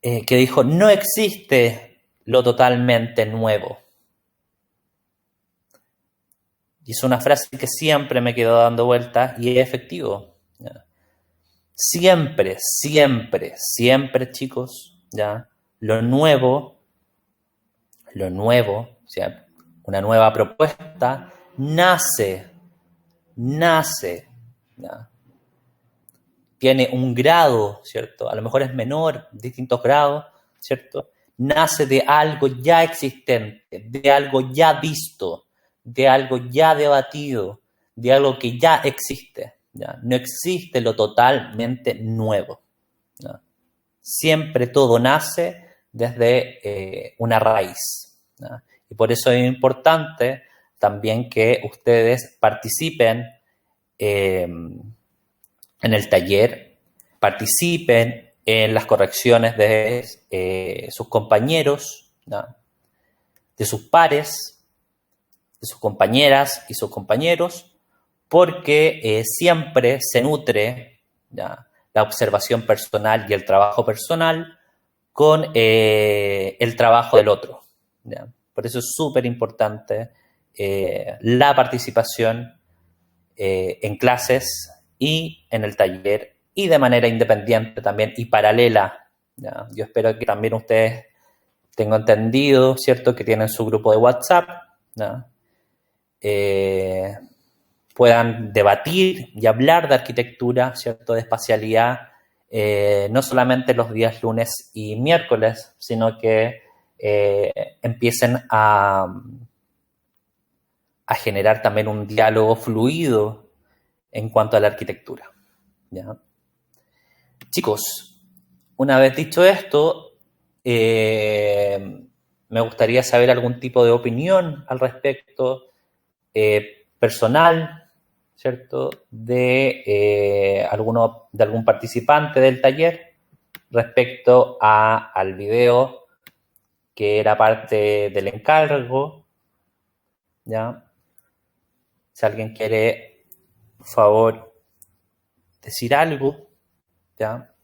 que dijo, no existe lo totalmente nuevo. Y es una frase que siempre me quedó dando vueltas y es efectivo. ¿Ya? Siempre, siempre, siempre, chicos, ¿ya? Lo nuevo, o sea, una nueva propuesta, nace, ¿ya? Tiene un grado, ¿cierto? A lo mejor es menor, distintos grados, ¿cierto? Nace de algo ya existente, de algo ya visto, de algo ya debatido, de algo que ya existe, ¿ya? No existe lo totalmente nuevo, ¿ya? Siempre todo nace desde una raíz, ¿ya? Y por eso es importante también que ustedes participen eh, en el taller, participen en las correcciones de sus compañeros, ¿no? De sus pares, de sus compañeras y sus compañeros, porque siempre se nutre, ¿ya? La observación personal y el trabajo personal con el trabajo del otro, ¿ya? Por eso es súper importante la participación en clases y en el taller y de manera independiente también y paralela, ¿ya? Yo espero que también ustedes tengan entendido, ¿cierto?, que tienen su grupo de WhatsApp, ¿ya? Puedan debatir y hablar de arquitectura, ¿cierto?, de espacialidad, no solamente los días lunes y miércoles, sino que empiecen a generar también un diálogo fluido en cuanto a la arquitectura, ¿ya? Chicos, una vez dicho esto, me gustaría saber algún tipo de opinión al respecto personal, ¿cierto? De algún participante del taller respecto al video que era parte del encargo, ¿ya? Si alguien quiere, por favor, decir algo, ¿ya?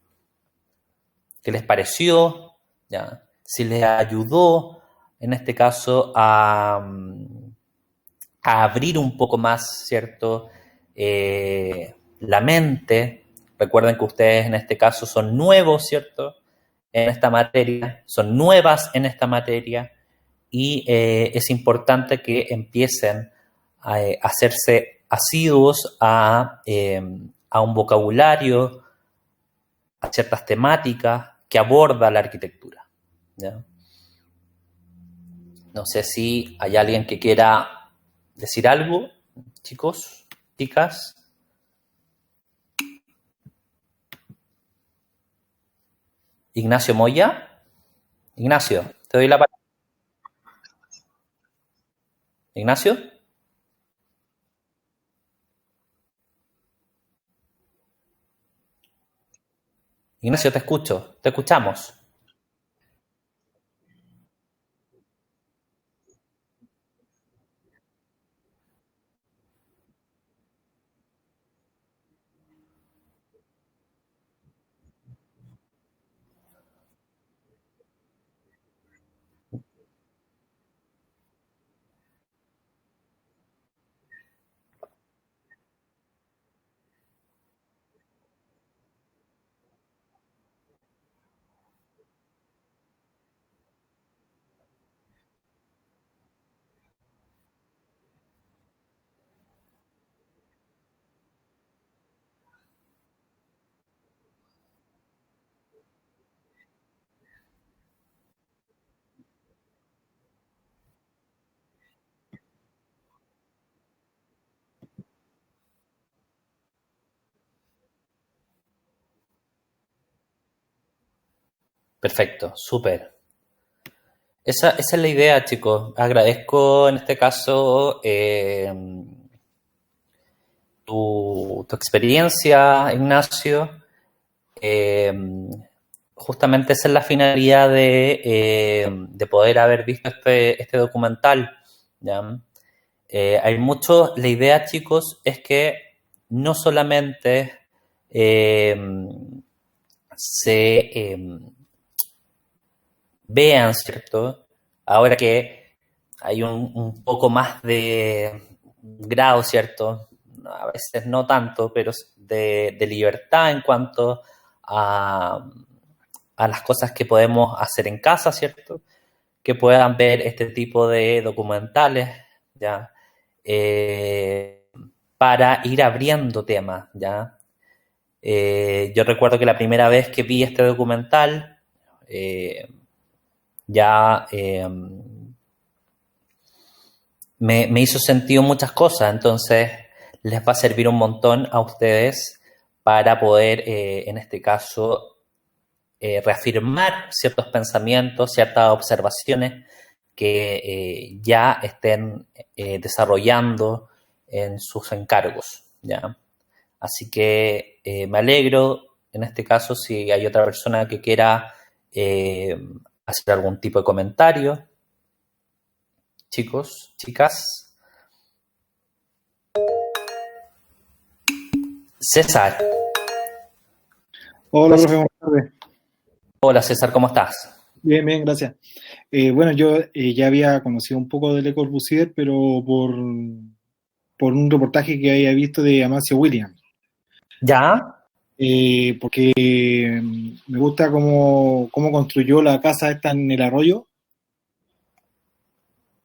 ¿Qué les pareció? ¿Ya? Si les ayudó, en este caso, a abrir un poco más, ¿cierto? La mente. Recuerden que ustedes en este caso son nuevos, ¿cierto? En esta materia, son nuevas en esta materia y es importante que empiecen a hacerse asiduos a un vocabulario, a ciertas temáticas que aborda la arquitectura, ¿ya? No sé si hay alguien que quiera decir algo, chicos, chicas. Ignacio Moya. Ignacio, te doy la palabra. Ignacio. Ignacio, te escucho, te escuchamos. Perfecto, súper. Esa es la idea, chicos. Agradezco en este caso tu experiencia, Ignacio. Eh, Justamente esa es la finalidad de poder haber visto este documental, ¿ya? Hay mucho, la idea, chicos, es que no solamente eh, se vean, ¿cierto? Ahora que hay un poco más de grado, ¿cierto? A veces no tanto, pero de libertad en cuanto a, a las cosas que podemos hacer en casa, ¿cierto? Que puedan ver este tipo de documentales, ¿ya? Eh, para ir abriendo temas, ¿ya? Yo recuerdo que la primera vez que vi este documental, eh, ya me hizo sentido muchas cosas, entonces les va a servir un montón a ustedes para poder, en este caso, reafirmar ciertos pensamientos, ciertas observaciones que ya estén desarrollando en sus encargos, ¿ya? Así que me alegro, en este caso, si hay otra persona que quiera eh, hacer algún tipo de comentario, chicos, chicas. César, Hola, profe, buenas tardes. hola César, ¿cómo estás? Bien, bien, gracias. Bueno, yo ya había conocido un poco de Le Corbusier, pero por un reportaje que había visto de Amancio Williams, ¿Ya? porque me gusta cómo construyó la casa esta en el arroyo.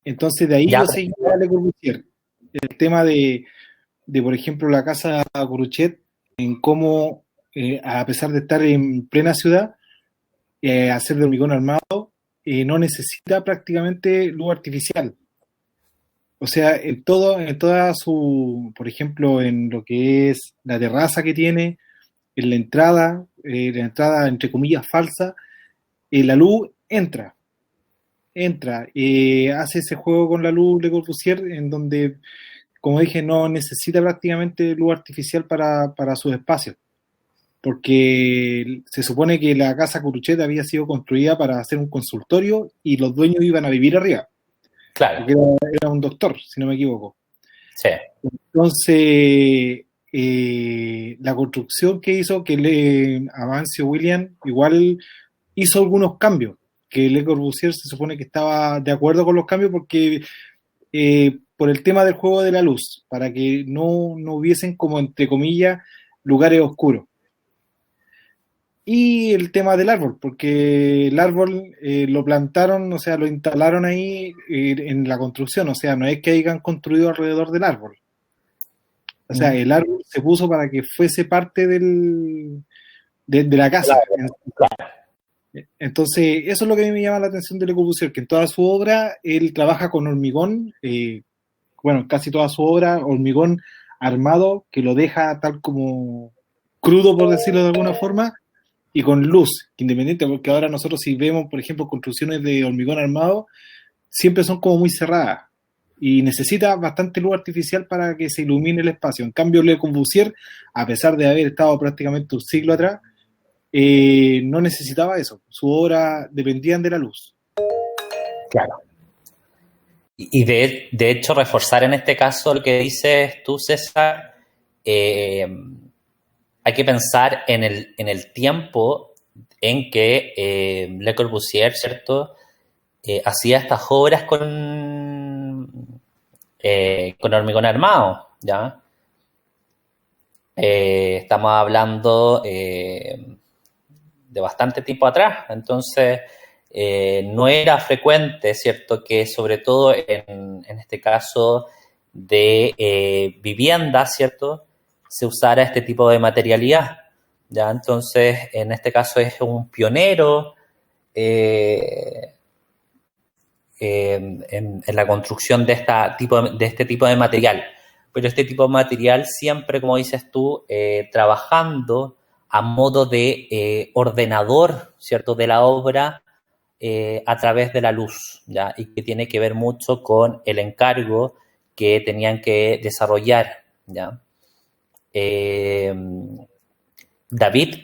Entonces, de ahí ¿Ya? yo seguí a Le Corbusier. El tema por ejemplo, la casa Curuchet, en cómo, a pesar de estar en plena ciudad, hacer de hormigón armado, no necesita prácticamente luz artificial. O sea, en toda su, por ejemplo, en lo que es la terraza que tiene, en la entrada entre comillas falsa, la luz entra, hace ese juego con la luz Le Corbusier en donde, como dije, no necesita prácticamente luz artificial para sus espacios, porque se supone que la casa Curuchet había sido construida para hacer un consultorio y los dueños iban a vivir arriba, Claro, porque era un doctor, si no me equivoco. sí. Entonces, la construcción que hizo que Amancio William igual hizo algunos cambios, que Le Corbusier se supone que estaba de acuerdo con los cambios porque por el tema del juego de la luz, para que no hubiesen como entre comillas lugares oscuros. Y el tema del árbol, porque el árbol lo plantaron, o sea, lo instalaron ahí en la construcción, o sea, no es que hayan construido alrededor del árbol. O sea, Mm. el árbol se puso para que fuese parte de la casa. Claro, claro. Entonces, eso es lo que a mí me llama la atención de Le Corbusier, que en toda su obra él trabaja con hormigón, bueno, casi toda su obra, hormigón armado, que lo deja tal como crudo, por decirlo de alguna forma, y con luz, independiente, porque ahora nosotros si vemos, por ejemplo, construcciones de hormigón armado, siempre son como muy cerradas y necesita bastante luz artificial para que se ilumine el espacio. En cambio, Le Corbusier, a pesar de haber estado prácticamente un siglo atrás, no necesitaba eso. Su obra dependían de la luz. Claro. Y de hecho, reforzar en este caso lo que dices tú, César, eh, hay que pensar en el tiempo en que Le Corbusier, ¿cierto? Hacía estas obras con hormigón armado, ¿ya? Estamos hablando de bastante tiempo atrás, entonces no era frecuente, ¿cierto? Que sobre todo en este caso de vivienda, ¿cierto? Se usara este tipo de materialidad, ¿ya? Entonces, en este caso es un pionero eh, en la construcción de este tipo de material. Pero este tipo de material siempre, como dices tú, trabajando a modo de ordenador, ¿cierto?, de la obra a través de la luz, ¿ya? Y que tiene que ver mucho con el encargo que tenían que desarrollar, ¿ya? Eh, David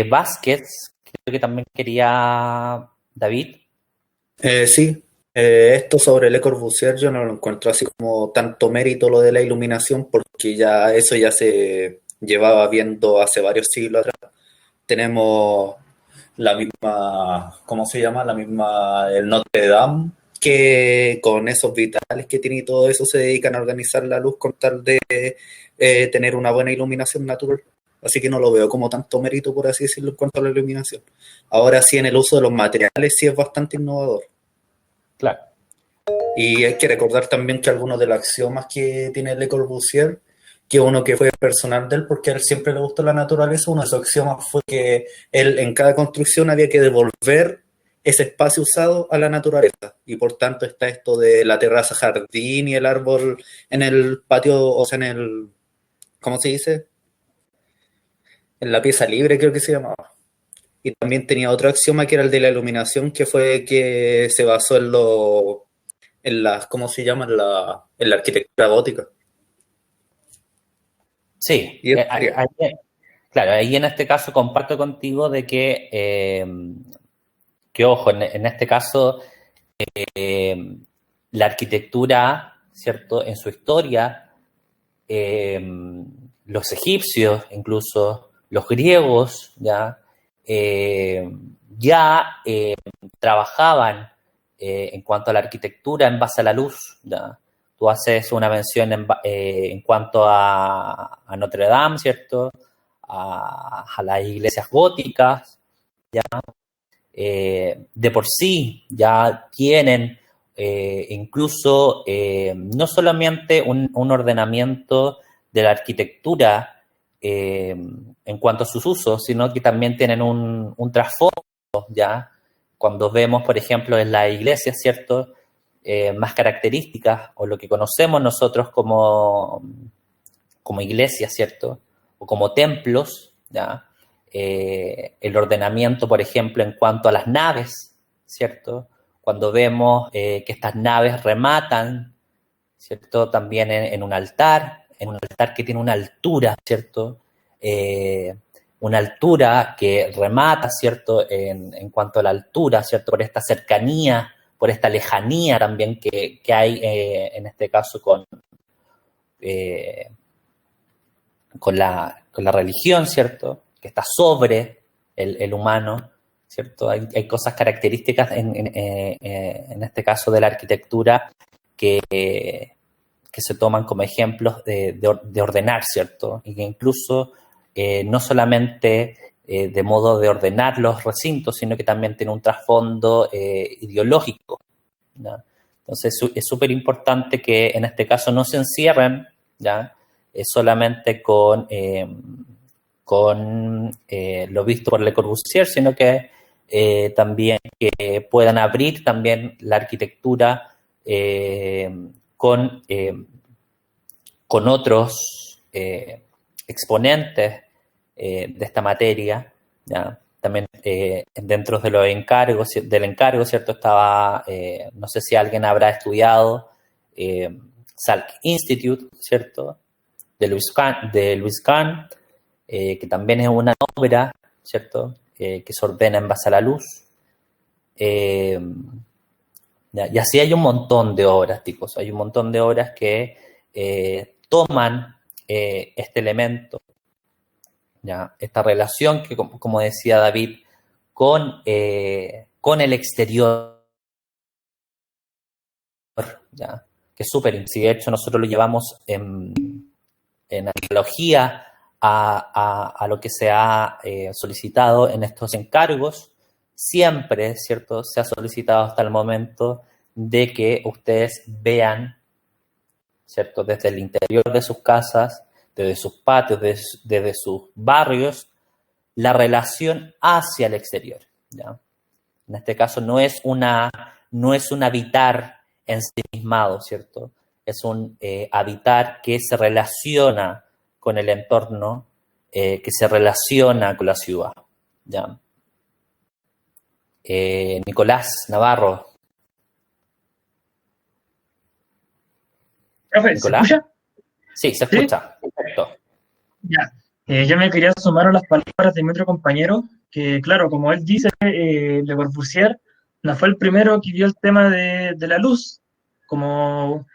Vázquez, creo que también quería David. Sí, esto sobre Le Corbusier yo no lo encuentro así como tanto mérito lo de la iluminación porque ya eso ya se llevaba viendo hace varios siglos atrás. Tenemos la misma, ¿cómo se llama? La misma, el Notre Dame, que con esos vitales que tiene y todo eso se dedican a organizar la luz con tal de tener una buena iluminación natural. Así que no lo veo como tanto mérito, por así decirlo, en cuanto a la iluminación. Ahora sí, en el uso de los materiales sí es bastante innovador. Claro. Y hay que recordar también que algunos de los axiomas que tiene Le Corbusier, que uno que fue personal de él, porque a él siempre le gustó la naturaleza, uno de esos axiomas fue que él en cada construcción había que devolver ese espacio usado a la naturaleza. Y por tanto está esto de la terraza jardín y el árbol en el patio, o sea, en el, ¿cómo se dice? En la pieza libre creo que se llamaba. Y también tenía otro axioma que era el de la iluminación, que fue que se basó en las, ¿cómo se llama? En la arquitectura gótica. Sí, Y es variado. claro, ahí en este caso comparto contigo de que ojo, en este caso, eh, la arquitectura, ¿cierto? En su historia, eh, los egipcios, incluso los griegos, eh, ya trabajaban en cuanto a la arquitectura en base a la luz, ¿ya? Tú haces una mención en cuanto a Notre Dame, ¿cierto? A las iglesias góticas, ¿ya? De por sí ya tienen incluso no solamente un ordenamiento de la arquitectura en cuanto a sus usos, sino que también tienen un trasfondo, ¿ya? Cuando vemos, por ejemplo, en las iglesias, ¿cierto? Más características o lo que conocemos nosotros como iglesias, ¿cierto? O como templos, ¿ya? El ordenamiento, por ejemplo, en cuanto a las naves, ¿cierto? Cuando vemos que estas naves rematan, ¿cierto? También en un altar que tiene una altura, ¿cierto? Una altura que remata, ¿cierto? En cuanto a la altura, ¿cierto? Por esta cercanía, por esta lejanía también que hay en este caso eh, con la religión, ¿cierto? Que está sobre el humano, ¿cierto? Hay cosas características en este caso de la arquitectura que se toman como ejemplos de ordenar, ¿cierto? Y que incluso no solamente de modo de ordenar los recintos, sino que también tiene un trasfondo ideológico, ¿ya? Entonces es súper importante que en este caso no se encierren, ¿ya? Solamente con lo visto por Le Corbusier, sino que también que puedan abrir también la arquitectura con otros exponentes de esta materia, ¿ya? También dentro de los encargos, del encargo, ¿cierto? Estaba, no sé si alguien habrá estudiado Salk Institute, ¿cierto? De Louis Kahn, que también es una obra, ¿cierto? Que se ordena en base a la luz. Y así hay un montón de obras, chicos. Hay un montón de obras que toman este elemento, ¿ya? Esta relación que, como decía David, con el exterior, ¿ya? Que es súper. Si de hecho nosotros lo llevamos en analogía a lo que se ha solicitado en estos encargos, siempre, ¿cierto? Se ha solicitado hasta el momento de que ustedes vean, ¿cierto? Desde el interior de sus casas, desde sus patios, desde sus barrios, la relación hacia el exterior, ¿ya? En este caso no es un habitar ensimismado, ¿cierto? Es un habitar que se relaciona con el entorno, que se relaciona con la ciudad, ¿ya? Nicolás Navarro. Profe, ¿se ¿Nicolás? escucha? Sí, se escucha. ¿Sí? Perfecto. Ya. Yo me quería sumar a las palabras de mi otro compañero, que claro, como él dice, Le Corbusier no fue el primero que vio el tema de la luz, como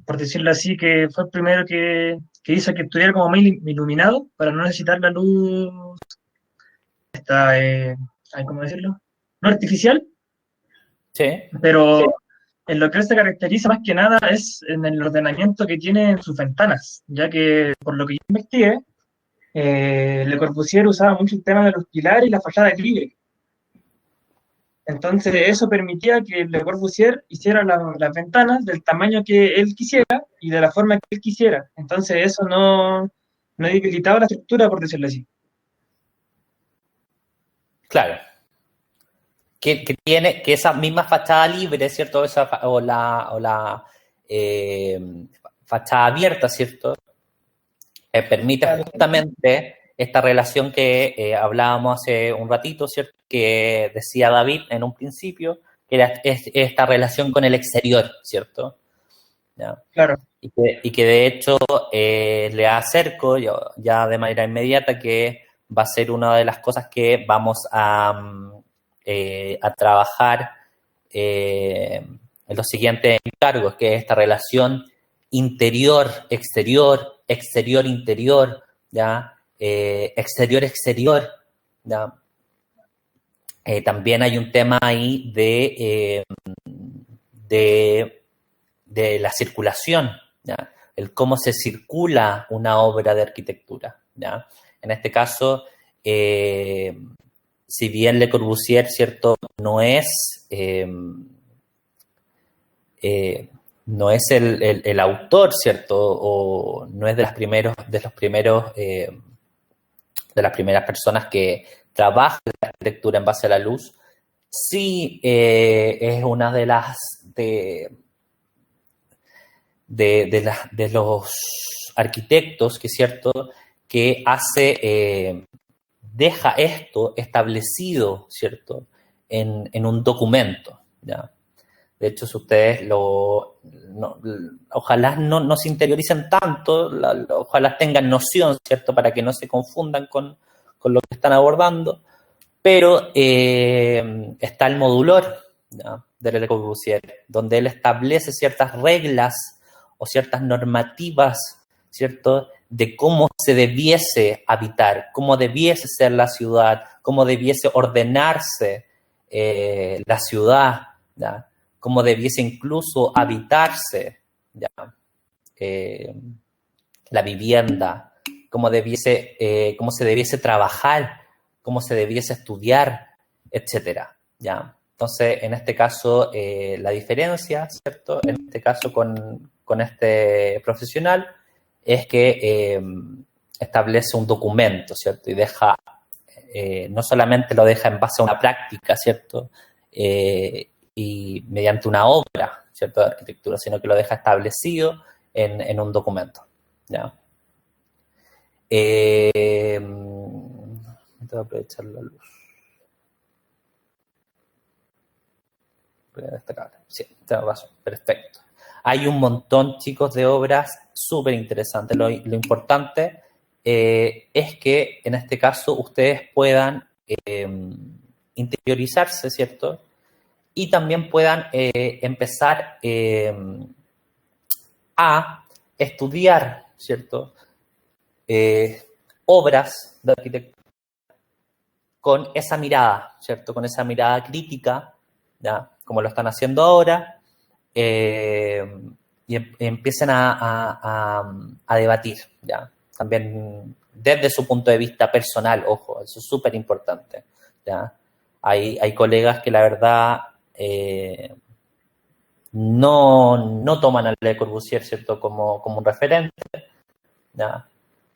por decirlo así, que fue el primero que hizo que estuviera como muy iluminado para no necesitar la luz esta ¿cómo decirlo? No artificial, Sí, pero en lo que él se caracteriza más que nada es en el ordenamiento que tiene en sus ventanas, ya que por lo que yo investigué, Le Corbusier usaba mucho el tema de los pilares y la fachada acrílica. Entonces eso permitía que Le Corbusier hiciera las ventanas del tamaño que él quisiera y de la forma que él quisiera. Entonces eso no debilitaba la estructura, por decirlo así. claro. Que tiene que esa misma fachada libre, ¿cierto? O la fachada abierta, ¿cierto? Permite Claro. justamente esta relación que hablábamos hace un ratito, ¿cierto? Que decía David en un principio, que era esta relación con el exterior, ¿cierto? ¿Ya? Claro, Y que de hecho le acerco yo, ya de manera inmediata que va a ser una de las cosas que vamos a trabajar en los siguientes encargos, que es esta relación interior-exterior, exterior-interior, ¿ya? Exterior-exterior, ¿ya? También hay un tema ahí de la circulación, ¿ya? El cómo se circula una obra de arquitectura, ¿ya? En este caso, si bien Le Corbusier, ¿cierto?, no es el autor, ¿cierto?, o no es de las primeras personas que trabaja la arquitectura en base a la luz, sí es una de los arquitectos que, ¿cierto?, que deja esto establecido, ¿cierto?, en un documento, ¿ya? De hecho, si ustedes ojalá no se interioricen tanto, ojalá tengan noción, ¿cierto?, para que no se confundan con lo que están abordando, pero está el modulor, ¿ya?, de Le Corbusier, donde él establece ciertas reglas o ciertas normativas, ¿cierto?, de cómo se debiese habitar, cómo debiese ser la ciudad, cómo debiese ordenarse la ciudad, ¿ya?, cómo debiese incluso habitarse, ¿ya?, la vivienda, cómo se debiese trabajar, cómo se debiese estudiar, etcétera, ¿ya? Entonces, en este caso, la diferencia, ¿cierto?, en este caso con este profesional, es que establece un documento, ¿cierto? Y no solamente lo deja en base a una práctica, ¿cierto?, y mediante una obra, ¿cierto?, de arquitectura, sino que lo deja establecido en un documento, ¿ya? Voy a aprovechar la luz. Voy a destacar. Sí, tengo razón, perfecto. Hay un montón, chicos, de obras súper interesantes. Lo importante es que en este caso ustedes puedan interiorizarse, ¿cierto? Y también puedan empezar a estudiar, ¿cierto?, obras de arquitectura con esa mirada, ¿cierto?, con esa mirada crítica, ¿ya?, como lo están haciendo ahora, y empiecen a debatir, ¿ya?, también desde su punto de vista personal, ojo, eso es súper importante, ¿ya? Hay colegas que la verdad no toman a Le Corbusier, ¿cierto?, como un referente, ¿ya?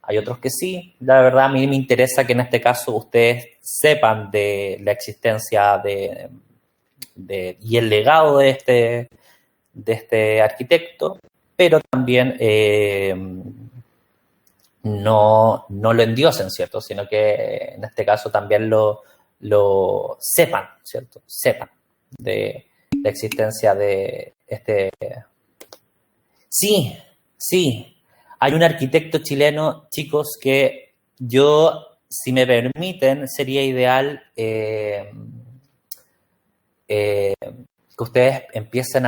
Hay otros que sí. La verdad, a mí me interesa que en este caso ustedes sepan de la existencia y el legado de este arquitecto, pero también no lo endiosen, ¿cierto?, sino que en este caso también lo sepan, ¿cierto?, sepan de la existencia de este. Sí, sí. Hay un arquitecto chileno, chicos, que yo, si me permiten, sería ideal que ustedes empiecen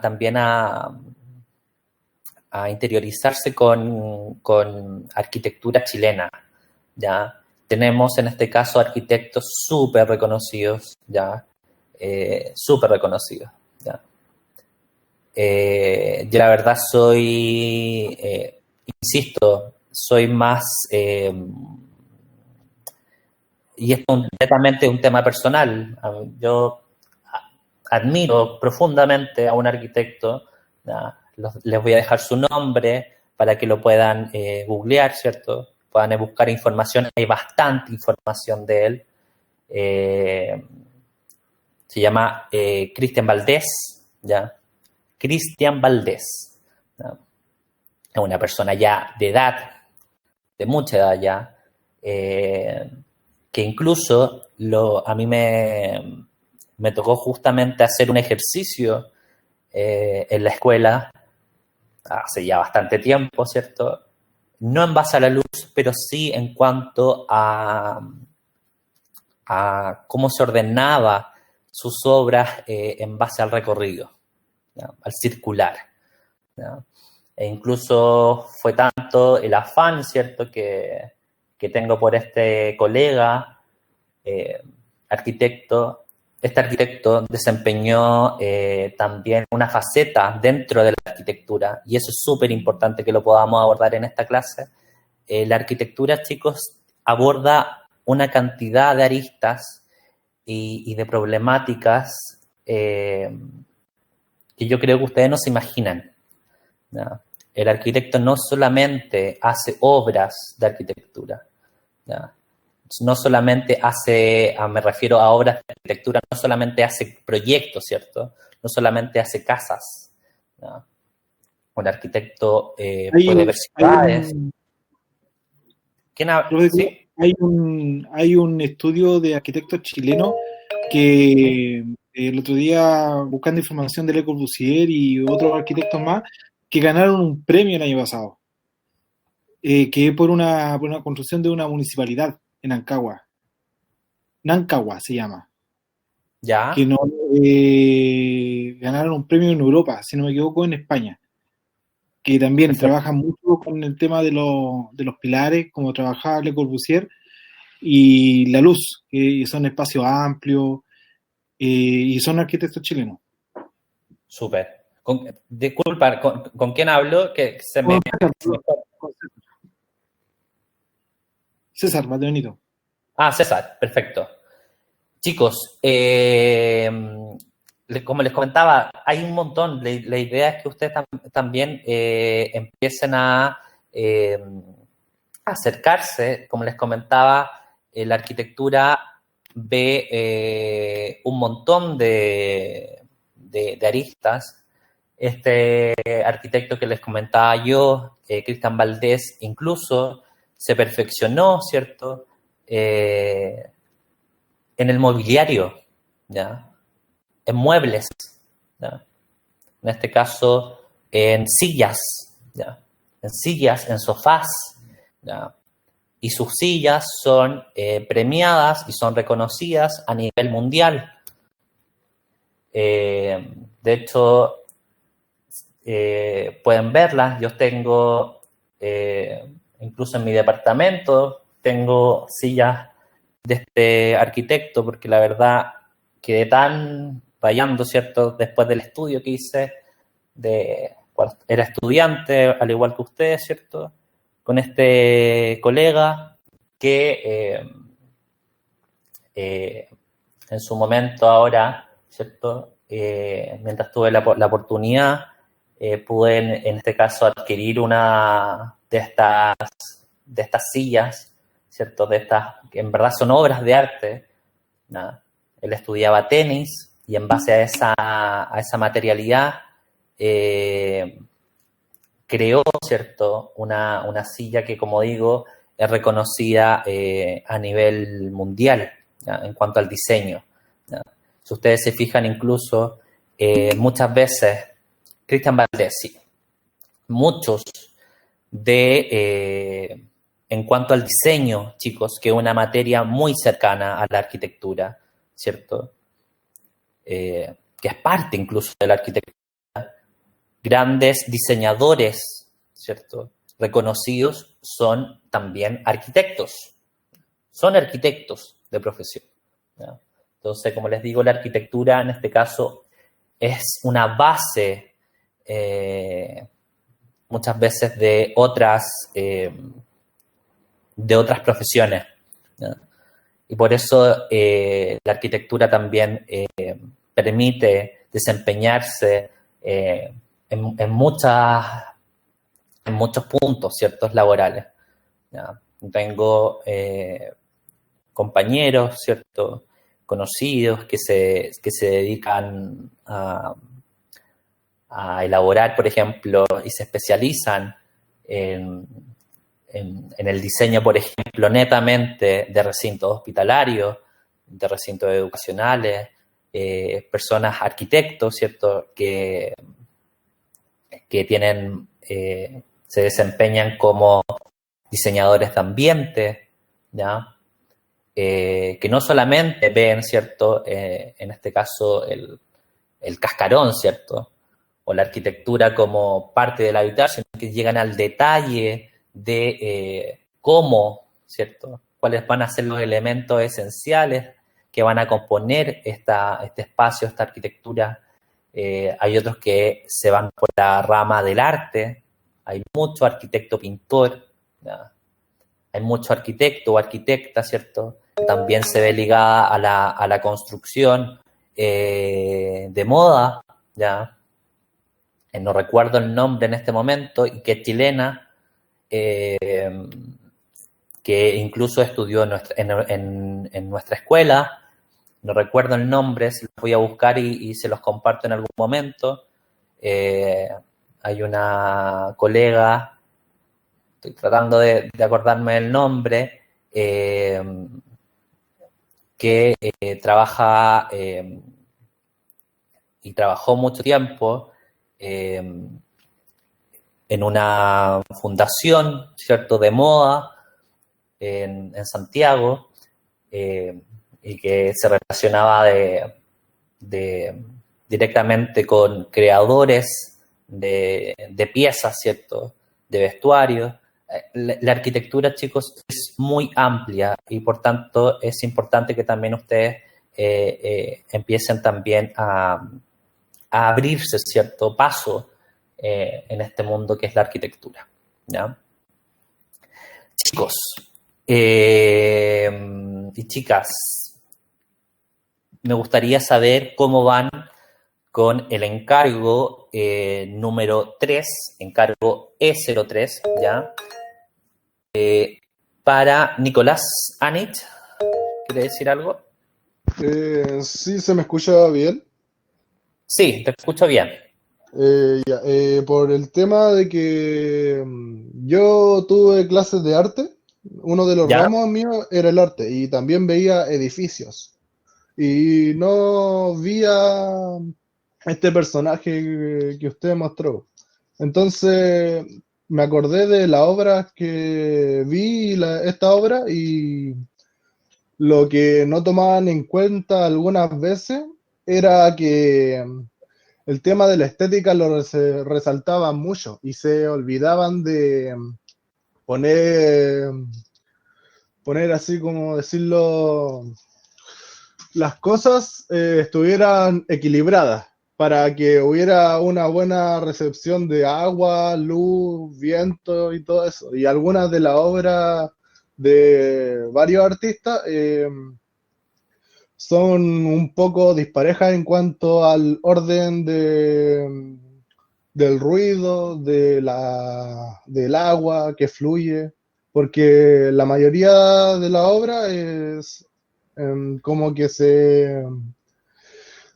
también a interiorizarse con arquitectura chilena, ¿ya? tenemos en este caso arquitectos súper reconocidos, ¿ya? Súper reconocidos, ¿ya? Yo la verdad soy, insisto, soy más, y esto es netamente un tema personal. Yo admiro profundamente a un arquitecto, ¿ya? Les voy a dejar su nombre para que lo puedan googlear, ¿cierto? Puedan buscar información, hay bastante información de él. Se llama Cristian Valdés, ¿ya? Cristian Valdés, ¿ya? Es una persona ya de edad, de mucha edad ya, que incluso a mí me tocó justamente hacer un ejercicio en la escuela hace ya bastante tiempo, ¿cierto? No en base a la luz, pero sí en cuanto a cómo se ordenaba sus obras en base al recorrido, ¿ya? Al circular, ¿ya? E incluso fue tanto el afán, ¿cierto?, que tengo por este colega arquitecto. Este arquitecto desempeñó también una faceta dentro de la arquitectura, y eso es súper importante que lo podamos abordar en esta clase. La arquitectura, chicos, aborda una cantidad de aristas y de problemáticas que yo creo que ustedes no se imaginan, ¿ya? El arquitecto no solamente hace obras de arquitectura, ¿ya? No solamente hace, me refiero a obras de arquitectura, no solamente hace proyectos, ¿cierto? No solamente hace casas, ¿no? Un arquitecto puede ver ciudades. ¿Sí? Hay un estudio de arquitectos chilenos que el otro día, buscando información de Le Corbusier y otros arquitectos más, que ganaron un premio el año pasado, que es por una construcción de una municipalidad en Ancagua. Nancagua se llama. Ya. Que no, ganaron un premio en Europa, si no me equivoco, en España. Que también trabajan mucho con el tema de los pilares, como trabajaba Le Corbusier, y la luz, que son espacios amplios, y son arquitectos chilenos. Súper. Disculpa, ¿con quién hablo? Que se me... César Mateonito. César, perfecto. Chicos, como les comentaba, hay un montón. La idea es que ustedes también empiecen a acercarse. Como les comentaba, la arquitectura ve un montón de aristas. Este arquitecto que les comentaba yo, Cristian Valdés, incluso se perfeccionó, ¿cierto?, en el mobiliario, ¿ya?, en muebles, ¿ya?, en este caso en sillas, ¿ya?, en sofás, ¿ya?, y sus sillas son premiadas y son reconocidas a nivel mundial. De hecho, pueden verlas. Yo tengo, incluso en mi departamento, tengo sillas de este arquitecto, porque la verdad quedé tan rayando, ¿cierto?, después del estudio que hice, cuando era estudiante, al igual que ustedes, ¿cierto?, con este colega que en su momento ahora, ¿cierto?, mientras tuve la oportunidad, pude en este caso adquirir una de estas sillas, ¿cierto?, de estas que en verdad son obras de arte, ¿no? Él estudiaba tenis y en base a esa materialidad creó, ¿cierto?, una silla que, como digo, es reconocida a nivel mundial, ¿ya?, en cuanto al diseño, ¿ya? Si ustedes se fijan, incluso muchas veces, Cristian Valdés, sí, muchos en cuanto al diseño, chicos, que es una materia muy cercana a la arquitectura, ¿cierto?, que es parte incluso de la arquitectura, grandes diseñadores, ¿cierto?, reconocidos son también arquitectos, son arquitectos de profesión, ¿ya? Entonces, como les digo, la arquitectura en este caso es una base muchas veces de otras profesiones, ¿ya? Y por eso la arquitectura también permite desempeñarse en muchos puntos, ¿ciertos? Laborales, ¿ya? Tengo compañeros, ¿cierto? Conocidos que se dedican a elaborar, por ejemplo, y se especializan en el diseño, por ejemplo, netamente de recintos hospitalarios, de recintos educacionales, personas arquitectos, ¿cierto? Que tienen, se desempeñan como diseñadores de ambiente, ¿ya? Que no solamente ven, ¿cierto? En este caso, el cascarón, ¿cierto? O la arquitectura como parte del habitar, sino que llegan al detalle de cómo, ¿cierto? Cuáles van a ser los elementos esenciales que van a componer este espacio, esta arquitectura. Hay otros que se van por la rama del arte. Hay mucho arquitecto pintor, ¿ya? Hay mucho arquitecto o arquitecta, ¿cierto? Que también se ve ligada a la construcción de moda, ¿ya? No recuerdo el nombre en este momento, y que es chilena, que incluso estudió en nuestra escuela. No recuerdo el nombre, se los voy a buscar y se los comparto en algún momento. Hay una colega, estoy tratando de acordarme del nombre, que trabaja y trabajó mucho tiempo en una fundación, ¿cierto?, de moda en Santiago, y que se relacionaba directamente con creadores de piezas, ¿cierto?, de vestuario. La arquitectura, chicos, es muy amplia y por tanto es importante que también ustedes empiecen también a abrirse cierto paso en este mundo que es la arquitectura, ¿ya? Chicos y chicas, me gustaría saber cómo van con el encargo número 3, encargo E03, ¿ya? Para Nicolás Anich, ¿quiere decir algo? Sí, se me escucha bien. Sí, te escucho bien. Por el tema de que yo tuve clases de arte, uno de los ¿Ya? ramos míos era el arte y también veía edificios. Y no vi a este personaje que usted mostró. Entonces me acordé de la obra que vi, esta obra, y lo que no tomaban en cuenta algunas veces era que el tema de la estética lo resaltaban mucho y se olvidaban de poner así como decirlo, las cosas estuvieran equilibradas para que hubiera una buena recepción de agua, luz, viento y todo eso. Y algunas de las obras de varios artistas son un poco disparejas en cuanto al orden del ruido, del agua que fluye, porque la mayoría de la obra es como que se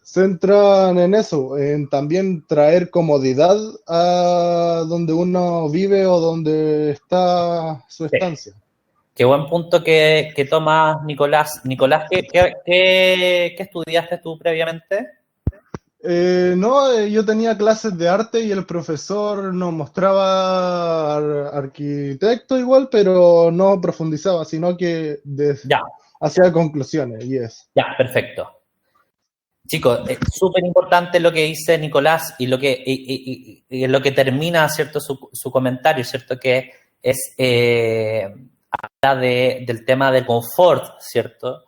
centran en eso, en también traer comodidad a donde uno vive o donde está su estancia. Qué buen punto que tomas, Nicolás. Nicolás, ¿qué estudiaste tú previamente? No, yo tenía clases de arte y el profesor nos mostraba arquitecto igual, pero no profundizaba, sino que hacía conclusiones, y es. Ya, perfecto. Chicos, es súper importante lo que dice Nicolás y lo que termina, ¿cierto?, su comentario, ¿cierto?, que es del tema del confort, ¿cierto?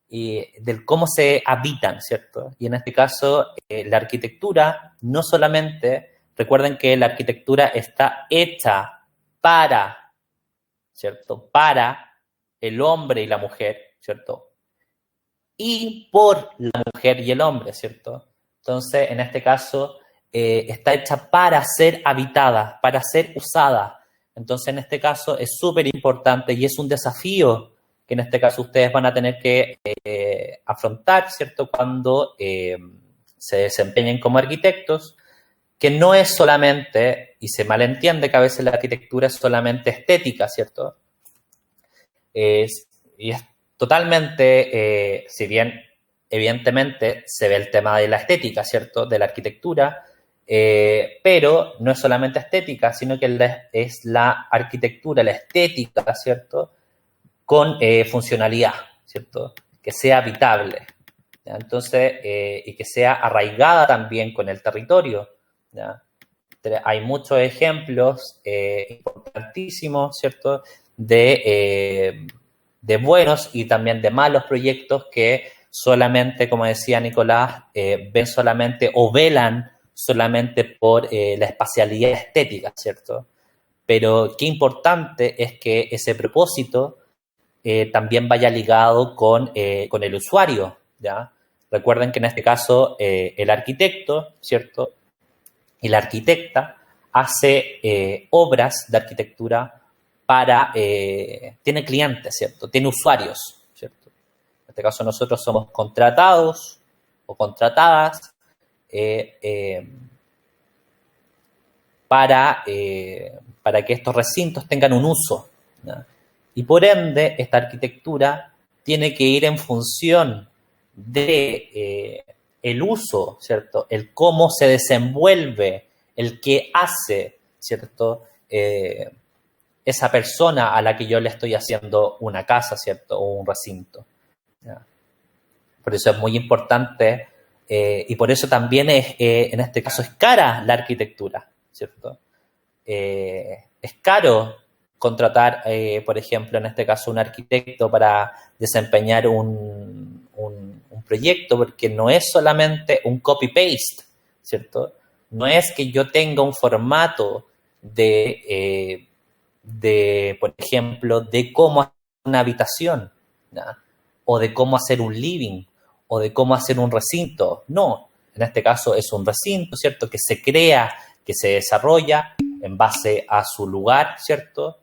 Y del cómo se habitan, ¿cierto? Y en este caso, la arquitectura no solamente, recuerden que la arquitectura está hecha para, ¿cierto? Para el hombre y la mujer, ¿cierto? Y por la mujer y el hombre, ¿cierto? Entonces, en este caso, está hecha para ser habitada, para ser usada. Entonces, en este caso, es súper importante y es un desafío que en este caso ustedes van a tener que afrontar, ¿cierto? Cuando se desempeñen como arquitectos, que no es solamente, y se malentiende que a veces la arquitectura es solamente estética, ¿cierto? Y es totalmente, si bien evidentemente se ve el tema de la estética, ¿cierto? De la arquitectura, pero no es solamente estética, sino que es la arquitectura, la estética, ¿cierto? Con funcionalidad, ¿cierto? Que sea habitable, ¿ya? Entonces, y que sea arraigada también con el territorio, ¿ya? Hay muchos ejemplos importantísimos, ¿cierto? De buenos y también de malos proyectos que solamente, como decía Nicolás, ven solamente o velan solamente por la espacialidad estética, ¿cierto? Pero qué importante es que ese propósito también vaya ligado con el usuario, ¿ya? Recuerden que en este caso el arquitecto, ¿cierto? Y la arquitecta hace obras de arquitectura para, tiene clientes, ¿cierto? Tiene usuarios, ¿cierto? En este caso nosotros somos contratados o contratadas para que estos recintos tengan un uso, ¿ya? Y por ende, esta arquitectura tiene que ir en función de el uso, ¿cierto? El cómo se desenvuelve, el qué hace, ¿cierto? Esa persona a la que yo le estoy haciendo una casa, ¿cierto? O un recinto, ¿ya? Por eso es muy importante y por eso también en este caso es cara la arquitectura, ¿cierto? Es caro contratar, por ejemplo, en este caso un arquitecto para desempeñar un proyecto, porque no es solamente un copy-paste, ¿cierto? No es que yo tenga un formato de por ejemplo, de cómo hacer una habitación, ¿ya? O de cómo hacer un living, o de cómo hacer un recinto. No, en este caso es un recinto, ¿cierto? Que se crea, que se desarrolla en base a su lugar, ¿cierto?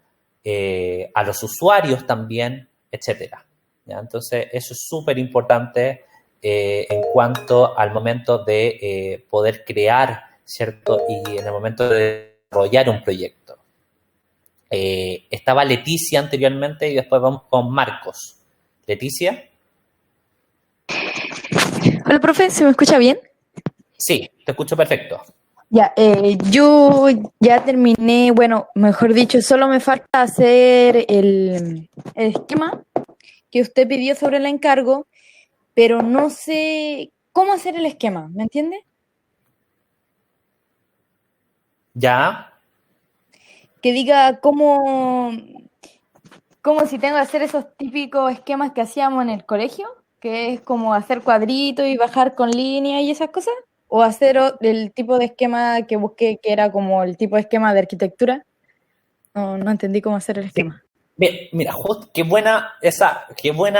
A los usuarios también, etcétera, ¿ya? Entonces, eso es súper importante en cuanto al momento de poder crear, ¿cierto? Y en el momento de desarrollar un proyecto. Estaba Leticia anteriormente y después vamos con Marcos. Leticia. Hola, profe, ¿se me escucha bien? Sí, te escucho perfecto. Ya, yo ya terminé, bueno, mejor dicho, solo me falta hacer el esquema que usted pidió sobre el encargo, pero no sé cómo hacer el esquema, ¿me entiende? Ya. Que diga cómo si tengo que hacer esos típicos esquemas que hacíamos en el colegio, que es como hacer cuadritos y bajar con línea y esas cosas, o hacer el tipo de esquema que busqué, que era como el tipo de esquema de arquitectura. No entendí cómo hacer el esquema. Bien, mira, qué buena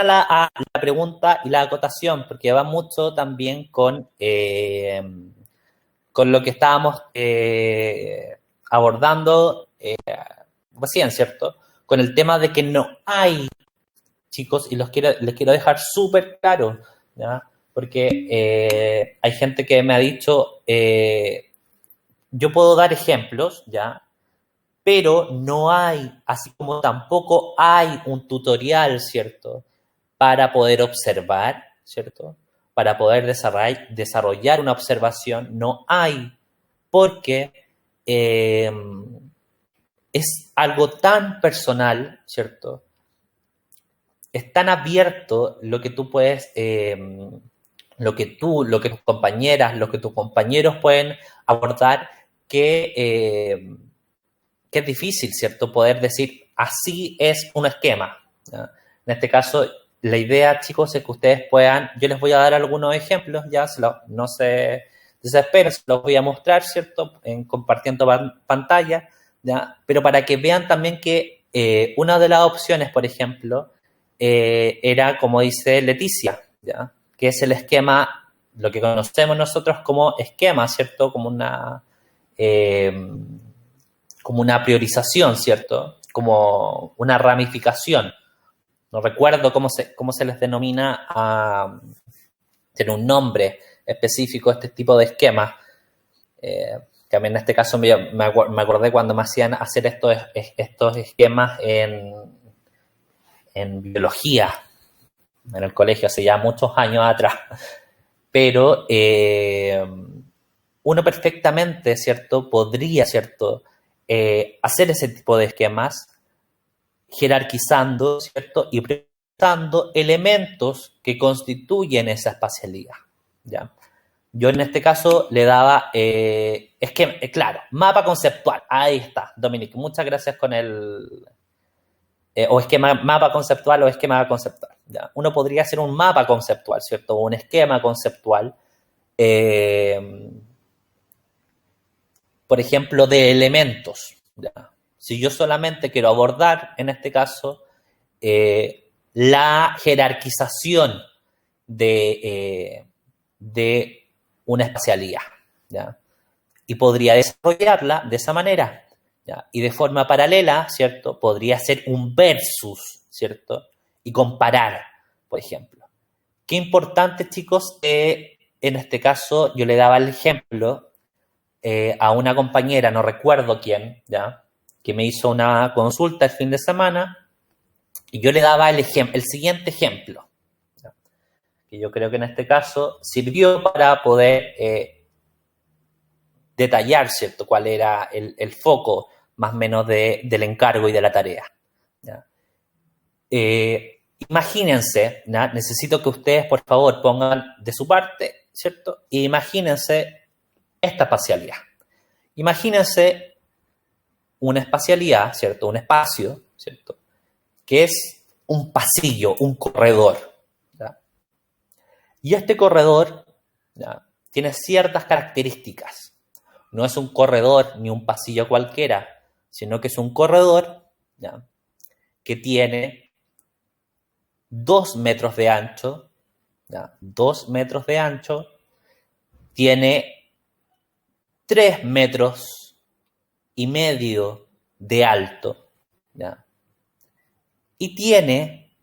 la pregunta y la acotación, porque va mucho también con lo que estábamos abordando recién, ¿cierto? Con el tema de que no hay, chicos, y les quiero dejar súper claro, ¿ya? Porque hay gente que me ha dicho, yo puedo dar ejemplos, ¿ya? Pero no hay, así como tampoco hay un tutorial, ¿cierto? Para poder observar, ¿cierto? Para poder desarrollar una observación, no hay, porque es algo tan personal, ¿cierto? Es tan abierto lo que tú puedes, lo que tus compañeras, lo que tus compañeros pueden abordar, que es difícil, ¿cierto? Poder decir, así es un esquema, ¿ya? En este caso, la idea, chicos, es que ustedes puedan, yo les voy a dar algunos ejemplos, ya, no se desesperen, se los voy a mostrar, ¿cierto? Compartiendo pantalla, ¿ya? Pero para que vean también que una de las opciones, por ejemplo, era, como dice Leticia, ¿ya? Que es el esquema, lo que conocemos nosotros como esquema, ¿cierto? Como una priorización, ¿cierto? Como una ramificación. No recuerdo cómo se les denomina, tiene un nombre específico este tipo de esquemas. Que a mí en este caso me acordé cuando me hacían hacer estos esquemas en biología, en el colegio, hace ya muchos años atrás. Pero uno perfectamente, ¿cierto? Podría, ¿cierto? Hacer ese tipo de esquemas jerarquizando, ¿cierto? Y presentando elementos que constituyen esa espacialidad, ¿ya? Yo en este caso le daba, claro, mapa conceptual. Ahí está, Dominique. Muchas gracias con el... o esquema, mapa conceptual o esquema conceptual, ¿ya? Uno podría hacer un mapa conceptual, ¿cierto? O un esquema conceptual, por ejemplo, de elementos, ¿ya? Si yo solamente quiero abordar, en este caso, la jerarquización de una espacialidad, ¿ya? Y podría desarrollarla de esa manera, ¿ya? Y de forma paralela, ¿cierto? Podría ser un versus, ¿cierto? Y comparar, por ejemplo. Qué importante, chicos, en este caso yo le daba el ejemplo a una compañera, no recuerdo quién, ¿ya? Que me hizo una consulta el fin de semana y yo le daba el siguiente ejemplo, ¿ya? Que yo creo que en este caso sirvió para poder detallar, ¿cierto?, cuál era el foco más o menos del encargo y de la tarea, ¿ya? Imagínense, ¿ya? Necesito que ustedes, por favor, pongan de su parte, ¿cierto? E imagínense esta espacialidad. Imagínense una espacialidad, ¿cierto? Un espacio, ¿cierto? Que es un pasillo, un corredor, ¿ya? Y este corredor, ¿ya?, tiene ciertas características. No es un corredor ni un pasillo cualquiera, sino que es un corredor, ¿ya?, que tiene 2 metros de ancho, ¿ya? 2 metros de ancho, tiene 3 metros y medio de alto, ¿ya? Y tiene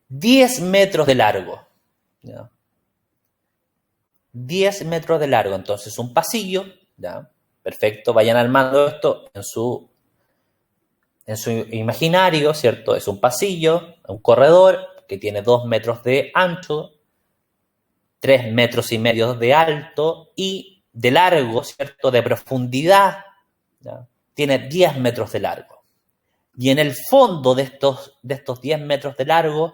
10 metros de largo, ¿ya? 10 metros de largo, entonces un pasillo, ¿ya? Perfecto, vayan armando esto en su imaginario, ¿cierto? Es un pasillo, un corredor que tiene 2 metros de ancho, 3 metros y medio de alto y de largo, ¿cierto?, de profundidad, ¿ya? Tiene 10 metros de largo. Y en el fondo de estos 10 metros de largo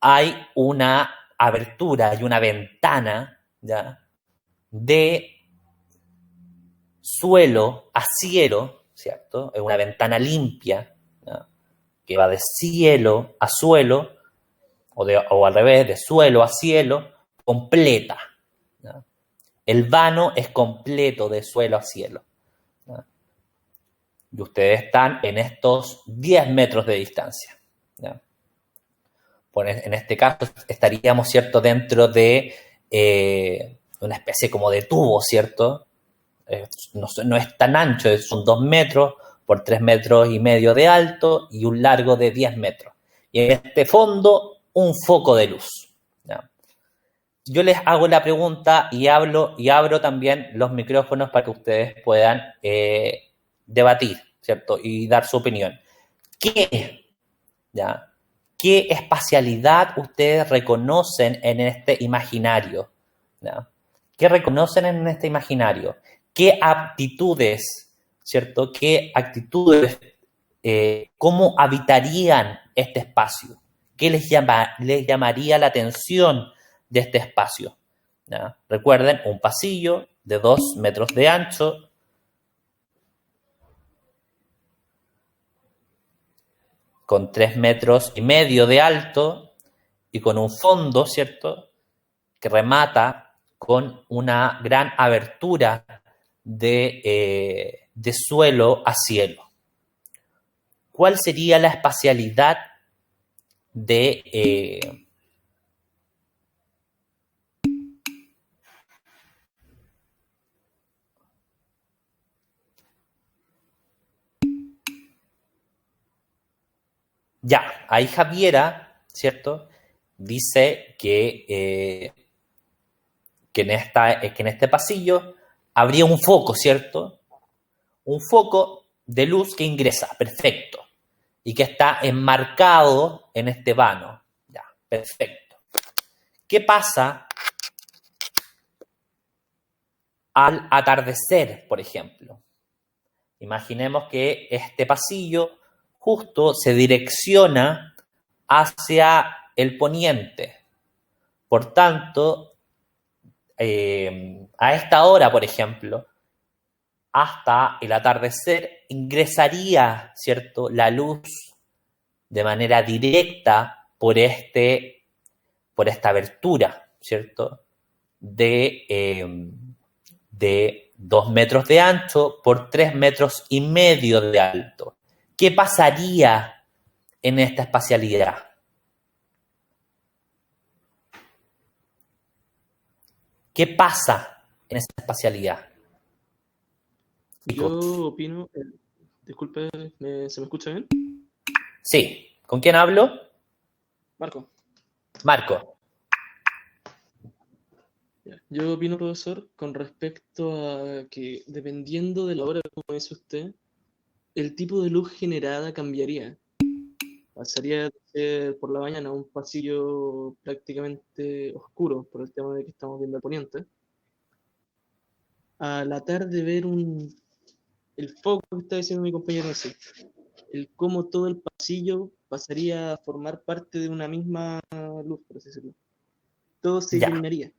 hay una abertura, hay una ventana, ¿ya?, de suelo a cielo, ¿cierto? Es una ventana limpia, ¿ya?, que va de cielo a suelo, o al revés, de suelo a cielo, completa, ¿ya? El vano es completo de suelo a cielo, ¿ya? Y ustedes están en estos 10 metros de distancia, ¿ya? En este caso estaríamos, ¿cierto?, dentro de una especie como de tubo, ¿cierto? No es tan ancho, son 2 metros por 3 metros y medio de alto y un largo de 10 metros. Y en este fondo, un foco de luz, ¿ya? Yo les hago la pregunta y abro también los micrófonos para que ustedes puedan debatir, ¿cierto? Y dar su opinión. ¿Ya? ¿Qué espacialidad ustedes reconocen en este imaginario? ¿Ya? ¿Qué reconocen en este imaginario? ¿Qué aptitudes, ¿cierto? ¿Qué actitudes, cómo habitarían este espacio? ¿Qué les llamaría la atención de este espacio? ¿Ya? Recuerden, un pasillo de 2 metros de ancho, con 3,5 metros de alto y con un fondo, ¿cierto?, que remata con una gran abertura de suelo a cielo. ¿Cuál sería la espacialidad de... Ya, ahí Javiera, ¿cierto?, dice que en este pasillo habría un foco, ¿cierto? Un foco de luz que ingresa, perfecto, y que está enmarcado en este vano. Ya, perfecto. ¿Qué pasa al atardecer, por ejemplo? Imaginemos que este pasillo justo se direcciona hacia el poniente. Por tanto, a esta hora, por ejemplo, hasta el atardecer ingresaría, ¿cierto?, la luz de manera directa por esta abertura, ¿cierto?, de 2 metros de ancho por 3,5 metros de alto. ¿Qué pasaría en esta espacialidad? ¿Qué pasa en esta espacialidad? Yo opino, disculpe, ¿se me escucha bien? Sí. ¿Con quién hablo? Marco. Marco. Yo opino, profesor, con respecto a que dependiendo de la hora, como dice usted, el tipo de luz generada cambiaría. Pasaría de ser por la mañana un pasillo prácticamente oscuro por el tema de que estamos viendo el poniente, a la tarde ver el foco que está diciendo mi compañero así, el cómo todo el pasillo pasaría a formar parte de una misma luz, por así decirlo. Todo se Ya. iluminaría,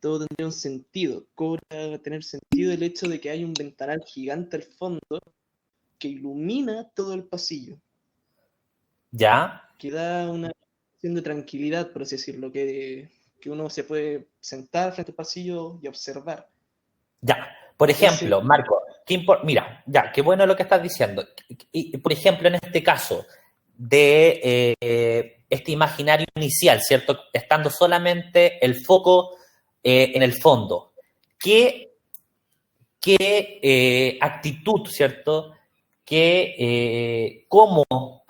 todo tendría un sentido, cobra a tener sentido el hecho de que hay un ventanal gigante al fondo que ilumina todo el pasillo, ¿Ya? que da una sensación de tranquilidad, por así decirlo, que uno se puede sentar frente al pasillo y observar. Ya. Por ejemplo, Marco, mira, ya, qué bueno lo que estás diciendo. Y, por ejemplo, en este caso de este imaginario inicial, ¿cierto? Estando solamente el foco en el fondo. ¿Qué actitud, ¿cierto?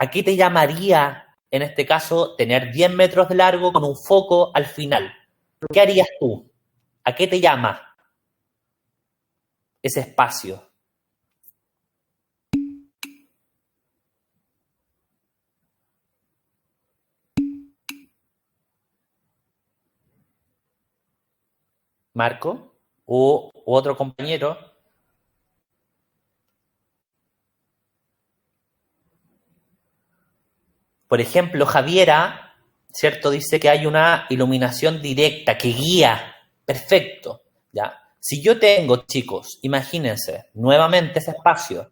¿A qué te llamaría, en este caso, tener 10 metros de largo con un foco al final? ¿Qué harías tú? ¿A qué te llama ese espacio? Marco u otro compañero. Por ejemplo, Javiera, ¿cierto?, dice que hay una iluminación directa que guía. Perfecto, ¿ya? Si yo tengo, chicos, imagínense, nuevamente ese espacio,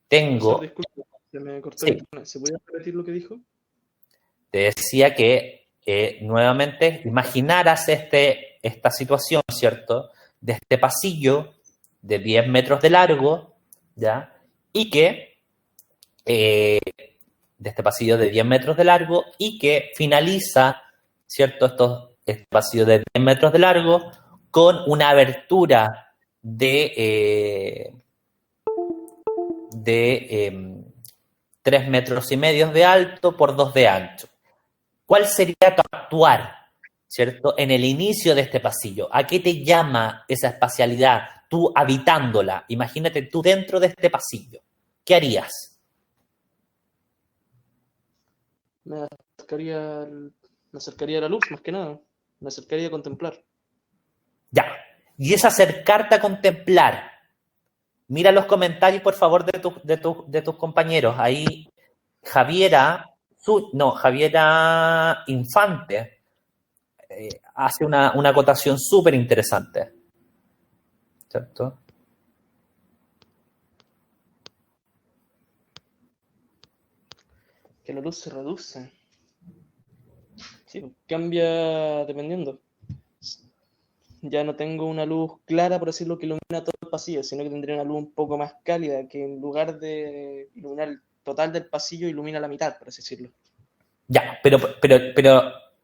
tengo... Profesor, disculpe, se me cortó Sí. el internet. ¿Se puede repetir lo que dijo? Te decía que nuevamente imaginaras esta situación, ¿cierto?, de este pasillo de 10 metros de largo, ¿ya? Y que, de este pasillo de 10 metros de largo y que finaliza, ¿cierto?, este pasillo de 10 metros de largo con una abertura de 3,5 metros de alto por 2 de ancho. ¿Cuál sería tu actuar, ¿cierto?, en el inicio de este pasillo? ¿A qué te llama esa espacialidad? Tú habitándola. Imagínate tú dentro de este pasillo. ¿Qué harías? Me acercaría a la luz, más que nada. Me acercaría a contemplar. Ya. Y es acercarte a contemplar. Mira los comentarios, por favor, de tus compañeros. Ahí, Javiera Infante hace una acotación súper interesante, ¿cierto? Que la luz se reduce. Sí, cambia dependiendo. Ya no tengo una luz clara, por decirlo, que ilumina todo el pasillo, sino que tendría una luz un poco más cálida, que en lugar de iluminar el total del pasillo, ilumina la mitad, por así decirlo. Ya, pero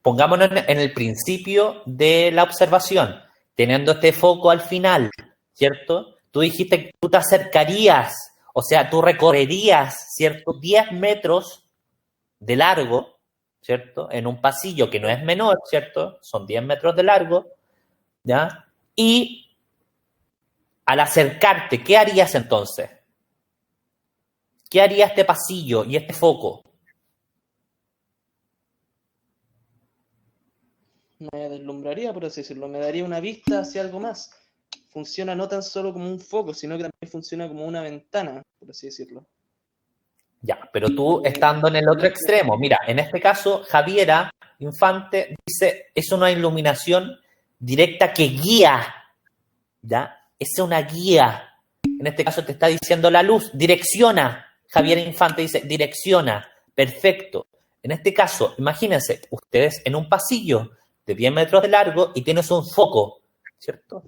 pongámonos en el principio de la observación, teniendo este foco al final, ¿cierto? Tú dijiste que tú te acercarías, o sea, tú recorrerías, ¿cierto? 10 metros de largo, ¿cierto? En un pasillo que no es menor, ¿cierto? Son 10 metros de largo, ¿ya? Y al acercarte, ¿qué harías entonces? ¿Qué haría este pasillo y este foco? Me deslumbraría, por así decirlo, me daría una vista hacia algo más. Funciona no tan solo como un foco, sino que también funciona como una ventana, por así decirlo. Ya, pero tú estando en el otro extremo, mira, en este caso, Javiera Infante dice, es una iluminación directa que guía, ¿ya? Es una guía. En este caso te está diciendo la luz, direcciona. Javiera Infante dice, direcciona. Perfecto. En este caso, imagínense, ustedes en un pasillo de 10 metros de largo y tienes un foco, ¿cierto?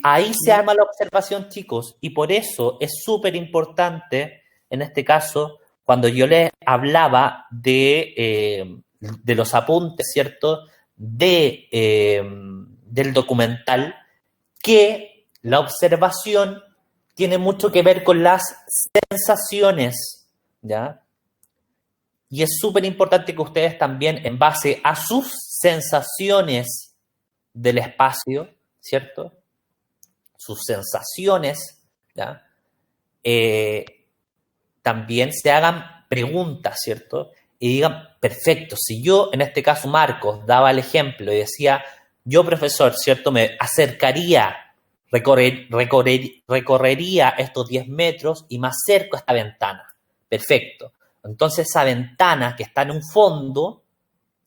Ahí se arma la observación, chicos, y por eso es súper importante, en este caso, cuando yo les hablaba de los apuntes, ¿cierto?, del documental, que la observación tiene mucho que ver con las sensaciones, ¿ya? Y es súper importante que ustedes también, en base a sus sensaciones del espacio, ¿cierto?, sus sensaciones, ¿ya? También se hagan preguntas, ¿cierto? Y digan, perfecto, si yo, en este caso Marcos, daba el ejemplo y decía, yo profesor, ¿cierto? Me acercaría, recorrería estos 10 metros y me acerco a esta ventana. Perfecto. Entonces esa ventana que está en un fondo,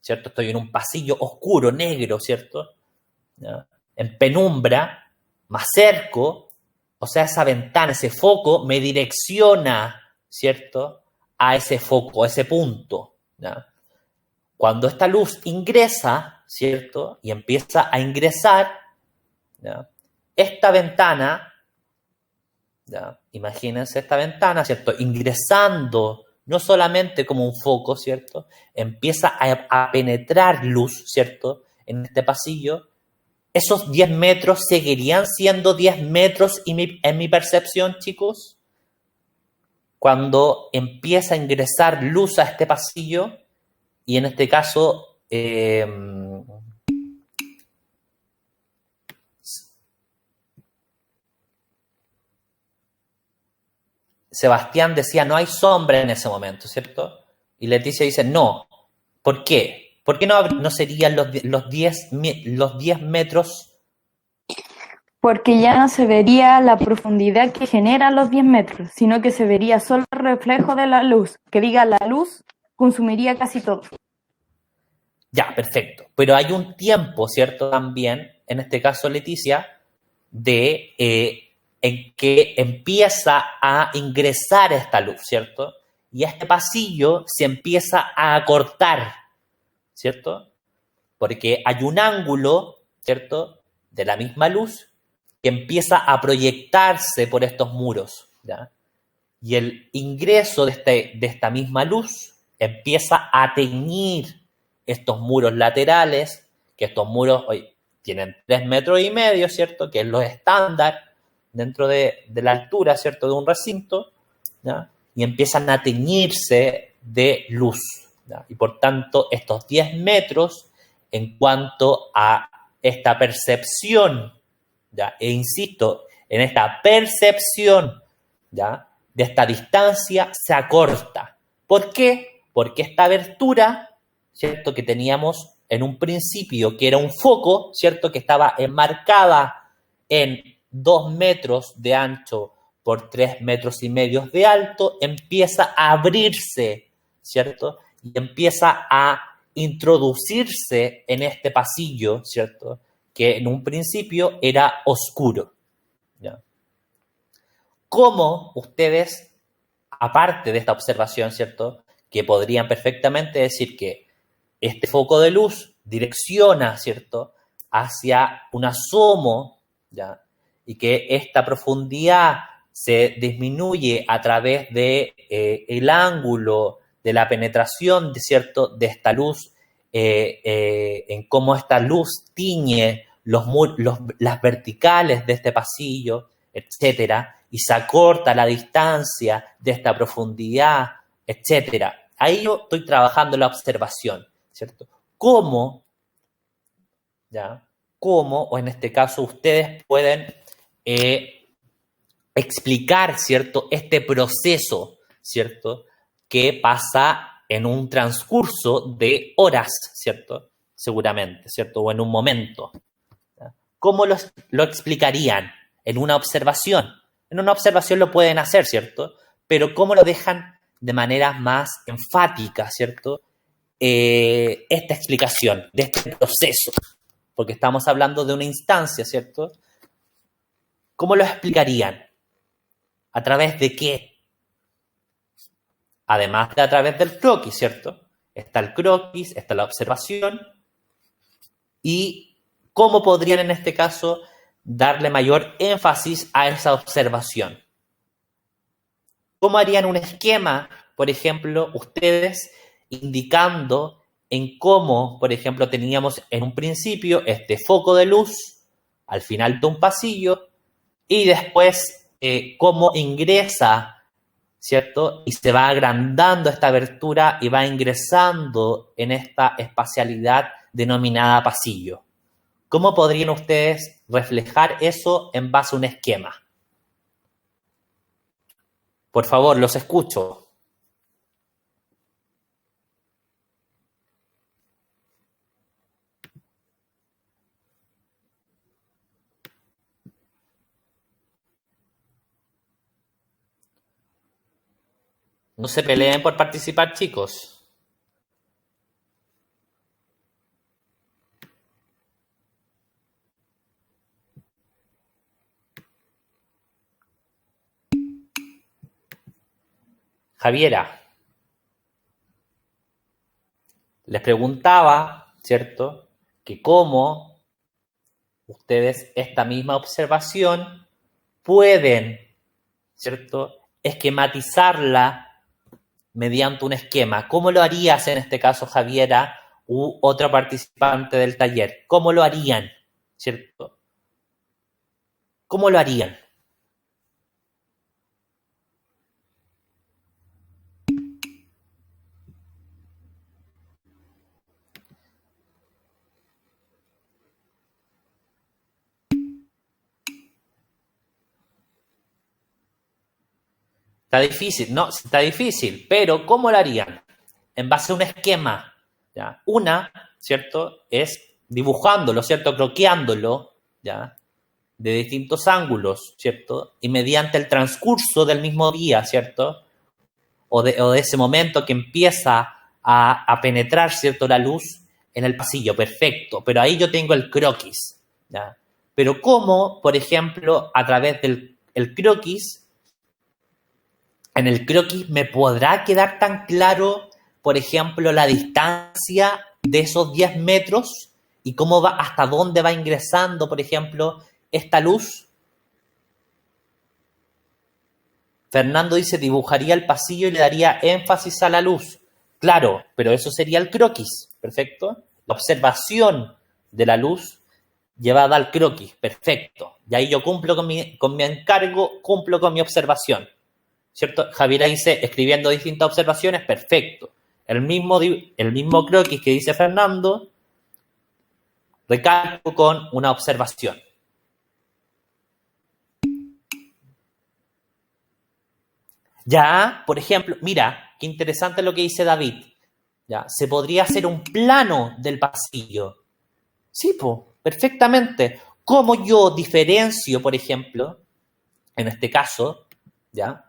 ¿cierto? Estoy en un pasillo oscuro, negro, ¿cierto? ¿Ya? En penumbra, me acerco, o sea, esa ventana, ese foco me direcciona, ¿cierto?, a ese foco, a ese punto, ¿ya? Cuando esta luz ingresa, ¿cierto?, y empieza a ingresar, ¿ya?, esta ventana, ¿ya?, imagínense esta ventana, ¿cierto?, ingresando, no solamente como un foco, ¿cierto?, empieza a penetrar luz, ¿cierto?, en este pasillo. ¿Esos 10 metros seguirían siendo 10 metros en mi percepción, chicos? Cuando empieza a ingresar luz a este pasillo, y en este caso, Sebastián decía, no hay sombra en ese momento, ¿cierto? Y Leticia dice, no. ¿Por qué? ¿Por qué no serían los 10 metros? Porque ya no se vería la profundidad que generan los 10 metros, sino que se vería solo el reflejo de la luz. Que diga, la luz consumiría casi todo. Ya, perfecto. Pero hay un tiempo, ¿cierto? También, en este caso Leticia, en que empieza a ingresar esta luz, ¿cierto? Y este pasillo se empieza a acortar, ¿cierto? Porque hay un ángulo, ¿cierto?, de la misma luz que empieza a proyectarse por estos muros, ¿ya? Y el ingreso de esta misma luz empieza a teñir estos muros laterales, que estos muros hoy tienen 3,5 metros, ¿cierto?, que es lo estándar dentro de la altura, ¿cierto?, de un recinto, ¿ya? Y empiezan a teñirse de luz, ¿ya? Y por tanto, estos 10 metros, en cuanto a esta percepción, ¿ya?, e insisto, en esta percepción, ¿ya?, de esta distancia se acorta. ¿Por qué? Porque esta abertura, ¿cierto?, que teníamos en un principio, que era un foco, ¿cierto?, que estaba enmarcada en 2 metros de ancho por 3,5 metros de alto, empieza a abrirse, ¿cierto?, y empieza a introducirse en este pasillo, ¿cierto?, que en un principio era oscuro, ¿ya? ¿Cómo ustedes, aparte de esta observación, ¿cierto?, que podrían perfectamente decir que este foco de luz direcciona, ¿cierto?, hacia un asomo, ¿ya? Y que esta profundidad se disminuye a través de el ángulo de la penetración, ¿cierto?, de esta luz, en cómo esta luz tiñe las verticales de este pasillo, etcétera, y se acorta la distancia de esta profundidad, etcétera. Ahí yo estoy trabajando la observación, ¿cierto? ¿Cómo, ya? ¿Cómo, o en este caso ustedes pueden explicar, ¿cierto?, este proceso, ¿cierto?, que pasa en un transcurso de horas, ¿cierto?, seguramente, ¿cierto?, o en un momento. ¿Ya? ¿Cómo lo explicarían en una observación? En una observación lo pueden hacer, ¿cierto?, pero ¿cómo lo dejan de manera más enfática, ¿cierto?, esta explicación de este proceso? Porque estamos hablando de una instancia, ¿cierto? ¿Cómo lo explicarían? ¿A través de qué? Además de a través del croquis, ¿cierto? Está el croquis, está la observación. ¿Y cómo podrían en este caso darle mayor énfasis a esa observación? ¿Cómo harían un esquema, por ejemplo, ustedes indicando en cómo, por ejemplo, teníamos en un principio este foco de luz al final de un pasillo y después cómo ingresa, ¿cierto? Y se va agrandando esta abertura y va ingresando en esta espacialidad denominada pasillo. ¿Cómo podrían ustedes reflejar eso en base a un esquema? Por favor, los escucho. No se peleen por participar, chicos. Javiera, les preguntaba, ¿cierto?, que cómo ustedes esta misma observación pueden, ¿cierto?, esquematizarla mediante un esquema. ¿Cómo lo harías en este caso, Javiera, u otro participante del taller? ¿Cómo lo harían? ¿Cierto? ¿Cómo lo harían? Está difícil, no, está difícil, pero ¿cómo lo harían? En base a un esquema, ¿ya? Una, ¿cierto?, es dibujándolo, ¿cierto?, croqueándolo, ¿ya?, de distintos ángulos, ¿cierto?, y mediante el transcurso del mismo día, ¿cierto?, o de ese momento que empieza a penetrar, ¿cierto?, la luz en el pasillo, perfecto, pero ahí yo tengo el croquis, ¿ya? Pero ¿cómo, por ejemplo, a través del el croquis, en el croquis me podrá quedar tan claro, por ejemplo, la distancia de esos 10 metros y cómo va, hasta dónde va ingresando, por ejemplo, esta luz? Fernando dice, dibujaría el pasillo y le daría énfasis a la luz. Claro, pero eso sería el croquis, ¿perfecto? La observación de la luz llevada al croquis, perfecto. Y ahí yo cumplo con mi encargo, cumplo con mi observación. ¿Cierto? Javiera dice, escribiendo distintas observaciones, perfecto. El mismo croquis que dice Fernando, recalco con una observación. Ya, por ejemplo, mira, qué interesante lo que dice David. Ya, se podría hacer un plano del pasillo. Sí, perfectamente. ¿Cómo yo diferencio, por ejemplo, en este caso, ya,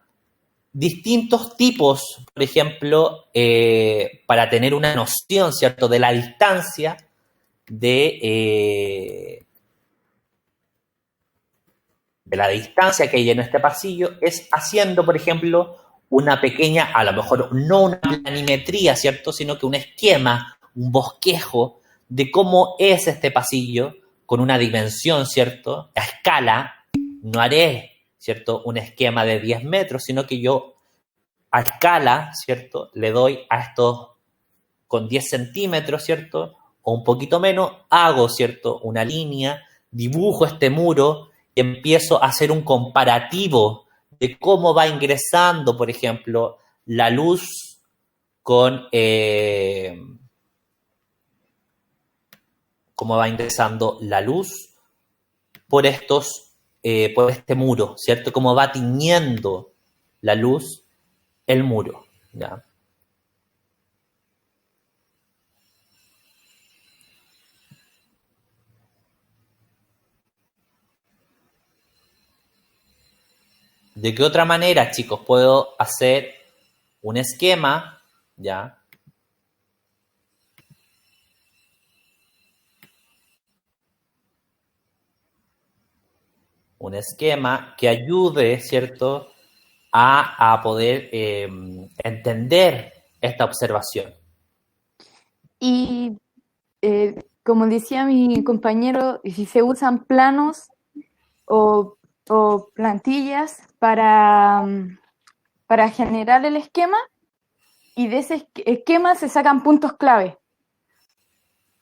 distintos tipos, por ejemplo, para tener una noción, ¿cierto?, de la distancia de la distancia que hay en este pasillo, es haciendo, por ejemplo, una pequeña, a lo mejor no una planimetría, ¿cierto? Sino que un esquema, un bosquejo de cómo es este pasillo con una dimensión, ¿cierto? A escala, no haré, ¿cierto? Un esquema de 10 metros, sino que yo a escala, ¿cierto? Le doy a estos con 10 centímetros, ¿cierto? O un poquito menos, hago, ¿cierto? Una línea, dibujo este muro y empiezo a hacer un comparativo de cómo va ingresando, por ejemplo, la luz con cómo va ingresando la luz por por este muro, ¿cierto? Cómo va tiñendo la luz el muro, ¿ya? ¿De qué otra manera, chicos, puedo hacer un esquema, ya? Un esquema que ayude, ¿cierto?, a poder entender esta observación. Y como decía mi compañero, si se usan planos o plantillas para generar el esquema, y de ese esquema se sacan puntos clave.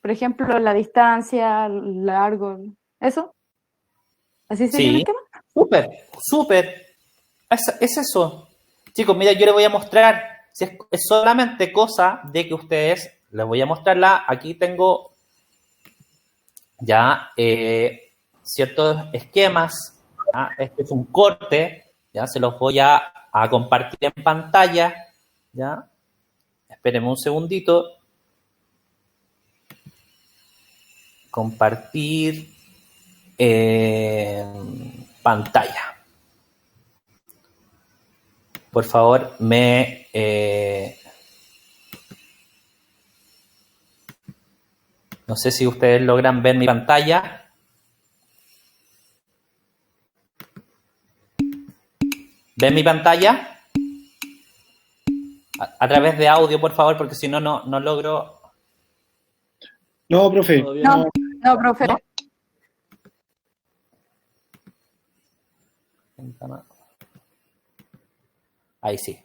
Por ejemplo, la distancia, largo, ¿eso? ¿Así sería el Sí, esquema? súper. Es eso. Chicos, mira, yo les voy a mostrar. Si es solamente cosa de que ustedes, les voy a mostrarla. Aquí tengo ya ciertos esquemas. ¿Ya? Este es un corte. Ya se los voy a compartir en pantalla. ¿Ya? Espérenme un segundito. Compartir pantalla. Por favor, no sé si ustedes logran ver mi pantalla. ¿Ven mi pantalla? A través de audio, por favor, porque si no, no logro. No, profe. Todavía No, no. no, profe. ¿No? Ahí sí.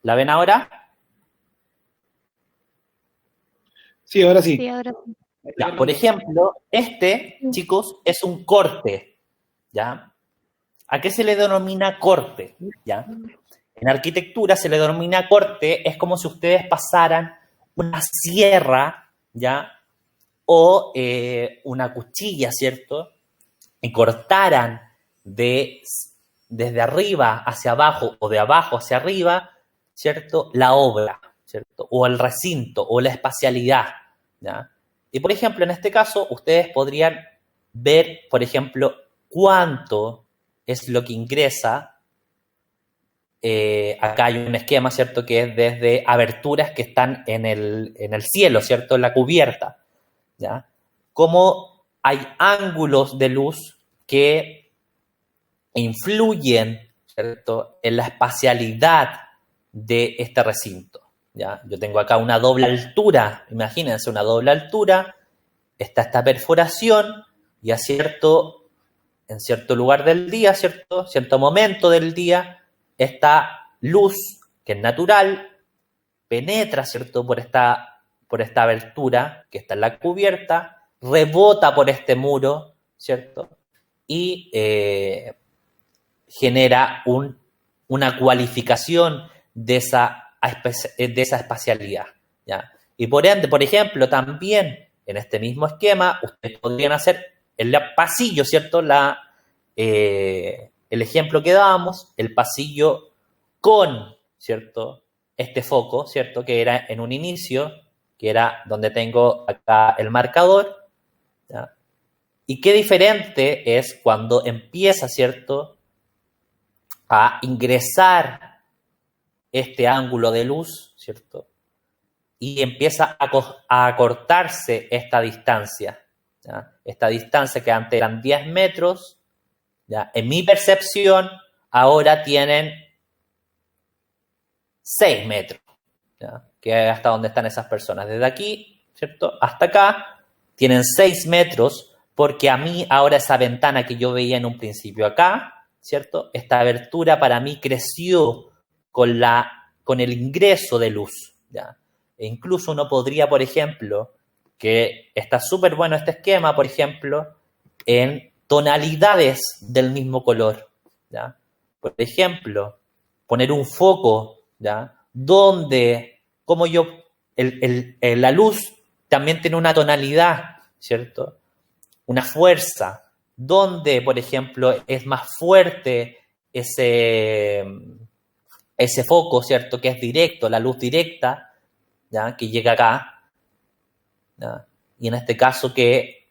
¿La ven ahora? Sí, ahora sí. Sí, ahora sí. Ya, por ejemplo, chicos, es un corte, ¿ya? ¿A qué se le denomina corte? ¿Ya? En arquitectura se le denomina corte, es como si ustedes pasaran una sierra, ¿ya? O una cuchilla, ¿cierto? Y cortaran desde arriba hacia abajo o de abajo hacia arriba, ¿cierto? La obra, ¿cierto? O el recinto o la espacialidad, ¿ya? Y, por ejemplo, en este caso, ustedes podrían ver, por ejemplo, cuánto es lo que ingresa. Acá hay un esquema, ¿cierto?, que es desde aberturas que están en el cielo, ¿cierto?, en la cubierta, ¿ya? Cómo hay ángulos de luz que influyen, ¿cierto?, en la espacialidad de este recinto, ¿ya? Yo tengo acá una doble altura, imagínense una doble altura, está esta perforación y en cierto lugar del día, cierto momento del día, esta luz, que es natural, penetra, ¿cierto?, por esta abertura que está en la cubierta, rebota por este muro, ¿cierto?, y genera una cualificación de esa espacialidad, ¿ya? Y por ende, por ejemplo, también en este mismo esquema, ustedes podrían hacer el pasillo, ¿cierto? El ejemplo que dábamos, el pasillo con, ¿cierto?, este foco, ¿cierto?, que era en un inicio, que era donde tengo acá el marcador, ¿ya? Y qué diferente es cuando empieza, ¿cierto?, a ingresar este ángulo de luz, ¿cierto?, y empieza a acortarse esta distancia, ¿ya? Esta distancia que antes eran 10 metros, ¿ya?, en mi percepción, ahora tienen 6 metros, ¿ya? Que es hasta donde están esas personas. Desde aquí, ¿cierto?, hasta acá tienen 6 metros, porque a mí ahora esa ventana que yo veía en un principio acá, ¿cierto?, esta abertura para mí creció con el ingreso de luz, ¿ya? E incluso uno podría, por ejemplo, que está súper bueno este esquema, por ejemplo, en tonalidades del mismo color, ¿ya? Por ejemplo, poner un foco, ¿ya?, donde, como yo, la luz también tiene una tonalidad, ¿cierto?, una fuerza, donde, por ejemplo, es más fuerte ese foco, ¿cierto?, que es directo, la luz directa, ¿ya?, que llega acá, ¿ya? Y en este caso que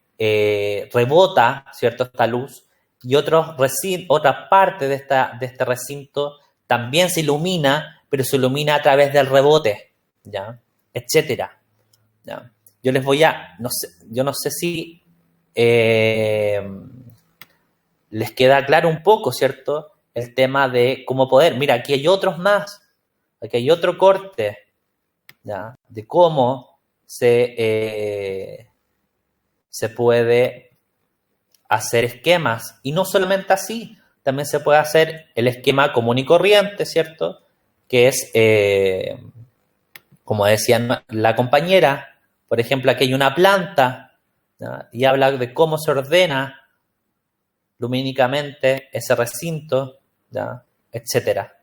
rebota, ¿cierto?, esta luz, y otra parte de este recinto también se ilumina, pero se ilumina a través del rebote, ¿ya?, etcétera, ¿ya? Yo les voy a, yo no sé si les queda claro un poco, ¿cierto?, el tema de cómo poder. Mira, aquí hay otros más, aquí hay otro corte, ¿ya?, de cómo se puede hacer esquemas. Y no solamente así, también se puede hacer el esquema común y corriente, ¿cierto?, que es, como decía la compañera, por ejemplo, aquí hay una planta, ¿ya?, y habla de cómo se ordena lumínicamente ese recinto, ¿ya?, etcétera,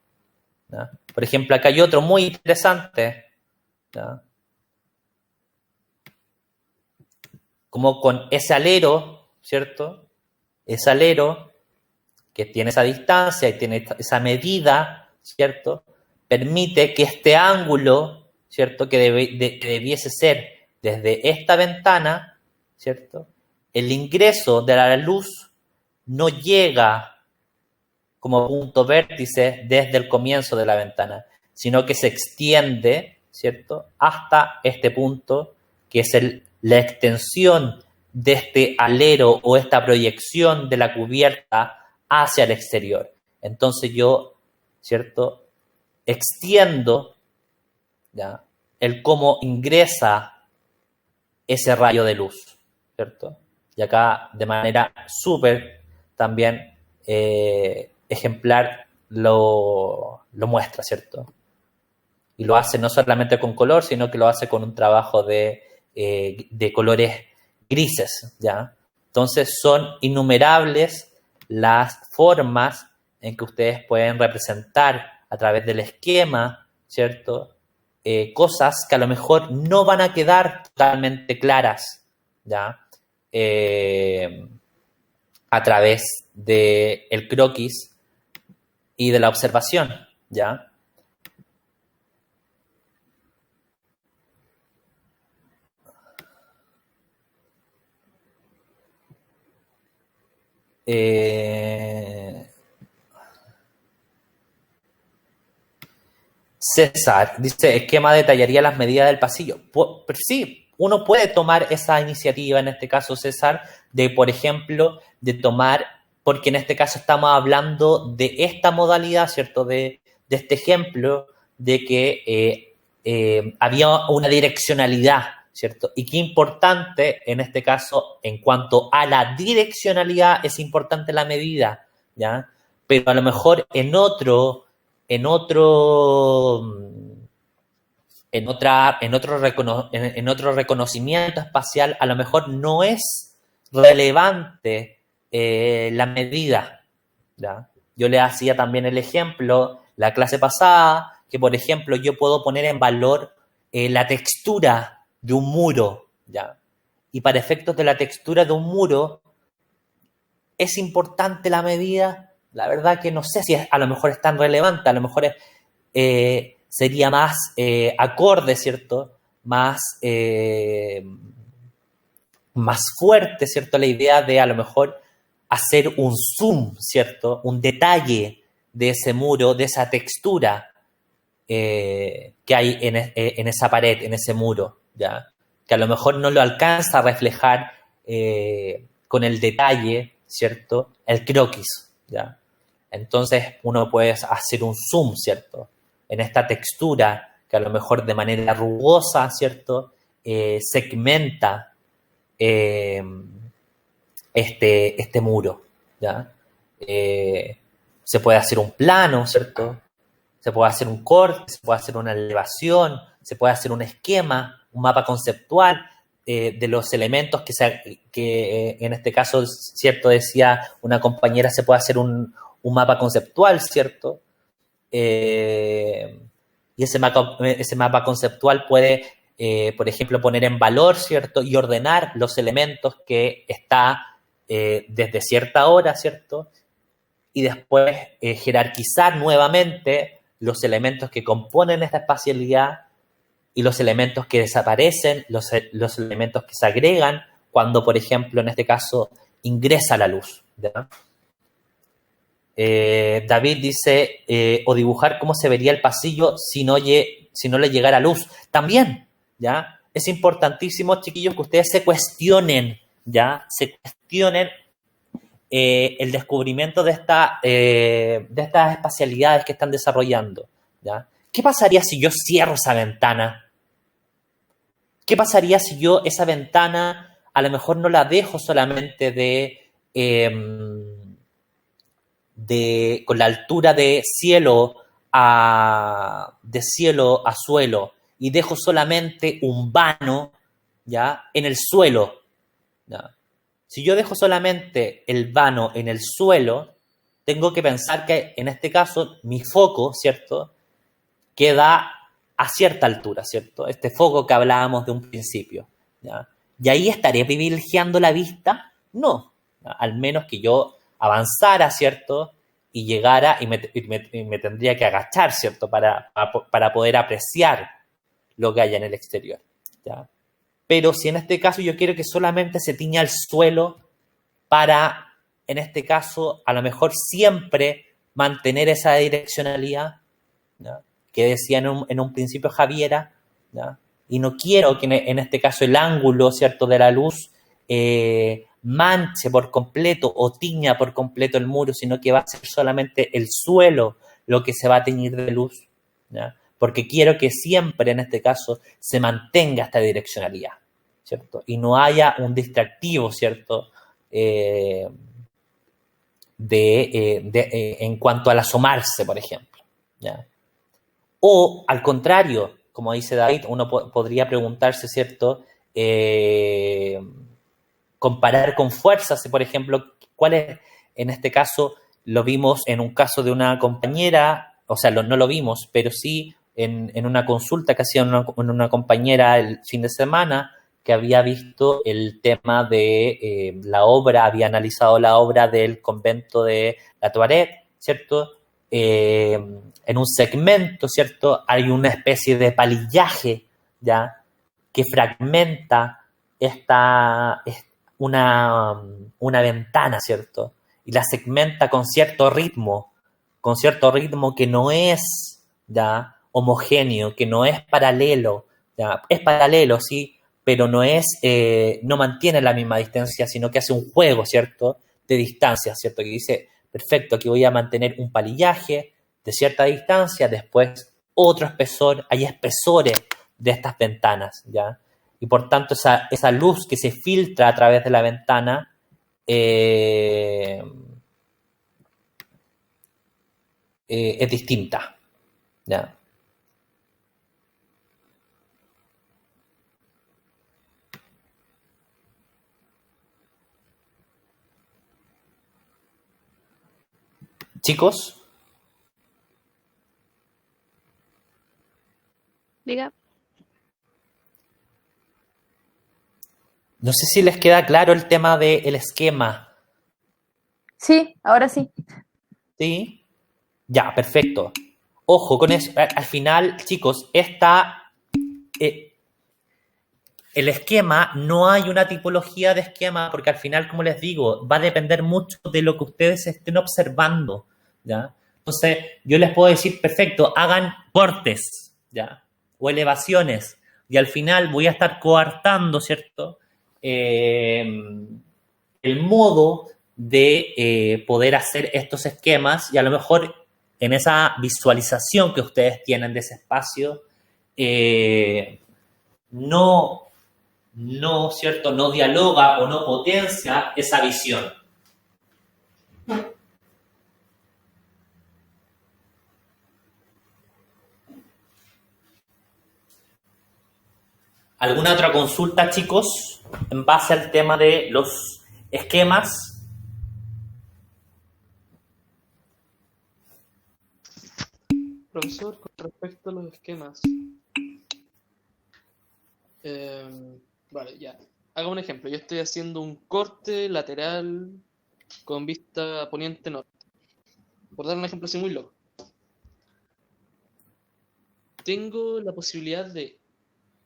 ¿ya? Por ejemplo, acá hay otro muy interesante, ¿ya?, como con ese alero, ¿cierto?, ese alero que tiene esa distancia y tiene esa medida, ¿cierto?, permite que este ángulo, ¿cierto?, que debiese ser desde esta ventana, ¿cierto?, el ingreso de la luz no llega como punto vértice desde el comienzo de la ventana, sino que se extiende, ¿cierto?, hasta este punto, que es la extensión de este alero o esta proyección de la cubierta hacia el exterior. Entonces yo, ¿cierto?, extiendo, ¿ya?, el cómo ingresa ese rayo de luz, ¿cierto? Y acá de manera súper también ejemplar lo muestra, ¿cierto? Y lo hace no solamente con color, sino que lo hace con un trabajo de colores grises, ¿ya? Entonces son innumerables las formas en que ustedes pueden representar a través del esquema, ¿cierto?, cosas que a lo mejor no van a quedar totalmente claras, ¿ya?, a través del croquis y de la observación, ¿ya? César dice, esquema detallaría las medidas del pasillo. Pero sí, uno puede tomar esa iniciativa, en este caso, César, de, por ejemplo, de tomar, porque en este caso estamos hablando de esta modalidad, ¿cierto?, de este ejemplo, de que había una direccionalidad, ¿cierto? Y qué importante, en este caso, en cuanto a la direccionalidad, es importante la medida, ¿ya? Pero a lo mejor en otro reconocimiento espacial, a lo mejor no es relevante la medida, ¿ya? Yo le hacía también el ejemplo la clase pasada, que por ejemplo yo puedo poner en valor la textura de un muro, ¿ya? Y para efectos de la textura de un muro, ¿es importante la medida? La verdad que no sé si a lo mejor es tan relevante, a lo mejor sería más acorde, ¿cierto?, más fuerte, ¿cierto?, la idea de a lo mejor hacer un zoom, ¿cierto?, un detalle de ese muro, de esa textura que hay en esa pared, en ese muro, ¿ya? Que a lo mejor no lo alcanza a reflejar con el detalle, ¿cierto?, el croquis, ¿ya? Entonces uno puede hacer un zoom, ¿cierto? En esta textura que a lo mejor de manera rugosa, ¿cierto? Segmenta este muro, ¿ya? Se puede hacer un plano, ¿cierto? Se puede hacer un corte, se puede hacer una elevación, se puede hacer un esquema, un mapa conceptual de los elementos que en este caso, ¿cierto? Decía una compañera, se puede hacer un mapa conceptual, ¿cierto? Y ese mapa conceptual puede, por ejemplo, poner en valor, ¿cierto? Y ordenar los elementos que está desde cierta hora, ¿cierto? Y después jerarquizar nuevamente los elementos que componen esta espacialidad y los elementos que desaparecen, los elementos que se agregan cuando, por ejemplo, en este caso, ingresa la luz, ¿ya? David dice, o dibujar cómo se vería el pasillo si no le llegara luz. También, ¿ya? Es importantísimo, chiquillos, que ustedes se cuestionen, ¿ya? Se cuestionen el descubrimiento de estas espacialidades que están desarrollando, ¿ya? ¿Qué pasaría si yo cierro esa ventana? ¿Qué pasaría si yo esa ventana a lo mejor no la dejo solamente con la altura de cielo a suelo y dejo solamente un vano, ¿ya? En el suelo, ¿ya? Si yo dejo solamente el vano en el suelo, tengo que pensar que en este caso mi foco, ¿cierto?, queda a cierta altura, ¿cierto? Este foco que hablábamos de un principio, ¿ya? ¿Y ahí estaré privilegiando la vista? No, ¿ya? Al menos que yo avanzara, ¿cierto?, y llegara y me tendría que agachar, ¿cierto?, para poder apreciar lo que hay en el exterior, ¿ya? Pero si en este caso yo quiero que solamente se tiña el suelo para, en este caso, a lo mejor siempre mantener esa direccionalidad, ¿ya?, que decía en un principio Javiera, ¿ya? Y no quiero que en este caso el ángulo, ¿cierto?, de la luz manche por completo o tiña por completo el muro, sino que va a ser solamente el suelo lo que se va a teñir de luz, ¿ya? Porque quiero que siempre, en este caso, se mantenga esta direccionalidad, ¿cierto? Y no haya un distractivo, ¿cierto?, en cuanto al asomarse, por ejemplo, ¿ya? O, al contrario, como dice David, uno podría preguntarse, ¿cierto?, comparar con fuerzas, por ejemplo, cuál es, en este caso, lo vimos en un caso de una compañera, o sea, no lo vimos, pero sí en una consulta que hacía una compañera el fin de semana, que había visto el tema de la obra, había analizado la obra del convento de la Toilette, ¿cierto? En un segmento, ¿cierto?, hay una especie de palillaje, ¿ya?, que fragmenta una ventana, ¿cierto?, y la segmenta con cierto ritmo que no es, ¿ya?, homogéneo, que no es paralelo, ¿ya? Es paralelo, sí, pero no mantiene la misma distancia, sino que hace un juego, ¿cierto?, de distancia, ¿cierto?, que dice, perfecto, aquí voy a mantener un palillaje de cierta distancia, después otro espesor, hay espesores de estas ventanas, ¿ya? Y por tanto esa luz que se filtra a través de la ventana es distinta, ¿ya? Chicos, Diga. no sé si les queda claro el tema del esquema, Sí, ahora sí. ¿sí? Ya, perfecto. Ojo con eso. Al final, chicos, el esquema, no hay una tipología de esquema, porque al final, como les digo, va a depender mucho de lo que ustedes estén observando, ¿ya? Entonces, yo les puedo decir, perfecto, hagan cortes, ¿ya?, o elevaciones, y al final voy a estar coartando, ¿cierto?, el modo de poder hacer estos esquemas y a lo mejor en esa visualización que ustedes tienen de ese espacio, ¿cierto? No dialoga o no potencia esa visión. ¿Alguna otra consulta, chicos, en base al tema de los esquemas? Profesor, con respecto a los esquemas. Vale, ya. Haga un ejemplo. Yo estoy haciendo un corte lateral con vista a poniente norte. Por dar un ejemplo así muy loco. Tengo la posibilidad de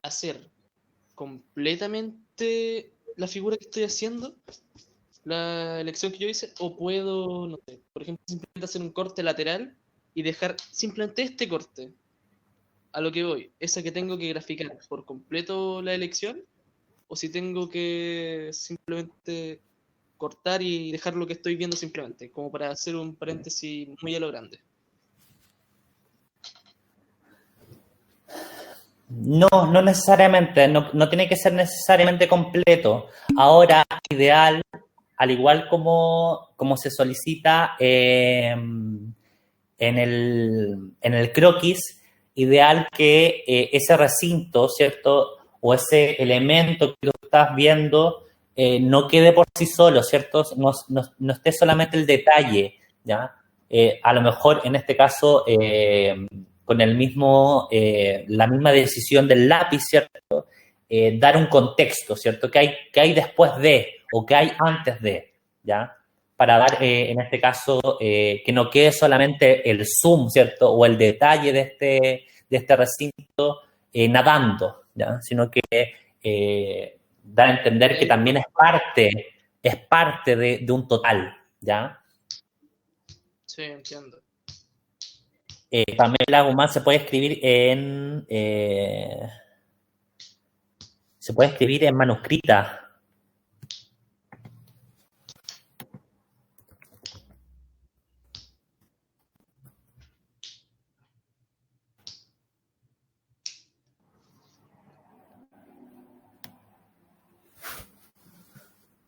hacer completamente la figura que estoy haciendo, la elección que yo hice, o puedo, no sé, por ejemplo, simplemente hacer un corte lateral y dejar simplemente este corte. A lo que voy, esa que tengo que graficar por completo la elección, o si tengo que simplemente cortar y dejar lo que estoy viendo simplemente, como para hacer un paréntesis muy a lo grande. No, no necesariamente, no tiene que ser necesariamente completo. Ahora, ideal, al igual como se solicita en el croquis, ideal que ese recinto, ¿cierto? O ese elemento que tú estás viendo no quede por sí solo, ¿cierto? No esté solamente el detalle, ¿ya? A lo mejor en este caso con el mismo, la misma decisión del lápiz, ¿cierto? Dar un contexto, ¿cierto? ¿Qué hay después de o qué hay antes de, ¿ya? Para dar, en este caso, que no quede solamente el zoom, ¿cierto? O el detalle de este recinto nadando, ¿ya? Sino que dar a entender que también es parte de un total, ¿ya? Sí, entiendo. Pamela Guzmán se puede escribir en manuscrita.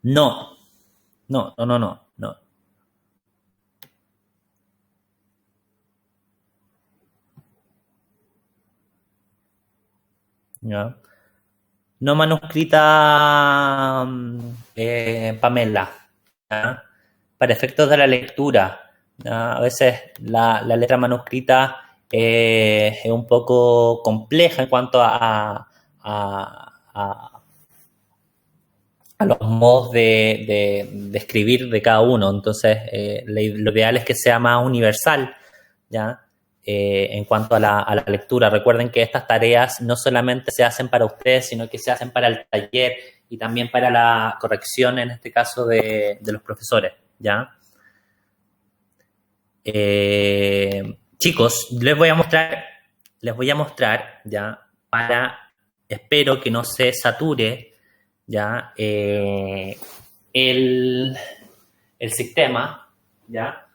No. ¿Ya? No manuscrita, Pamela, ¿ya? Para efectos de la lectura, ¿ya? A veces la letra manuscrita es un poco compleja en cuanto a los modos de escribir de cada uno. Entonces, lo ideal es que sea más universal, ¿ya? En cuanto a la lectura. Recuerden que estas tareas no solamente se hacen para ustedes, sino que se hacen para el taller y también para la corrección, en este caso, de los profesores, ¿ya? Chicos, les voy a mostrar, ¿ya? Espero que no se sature, ¿ya? El sistema, ¿ya?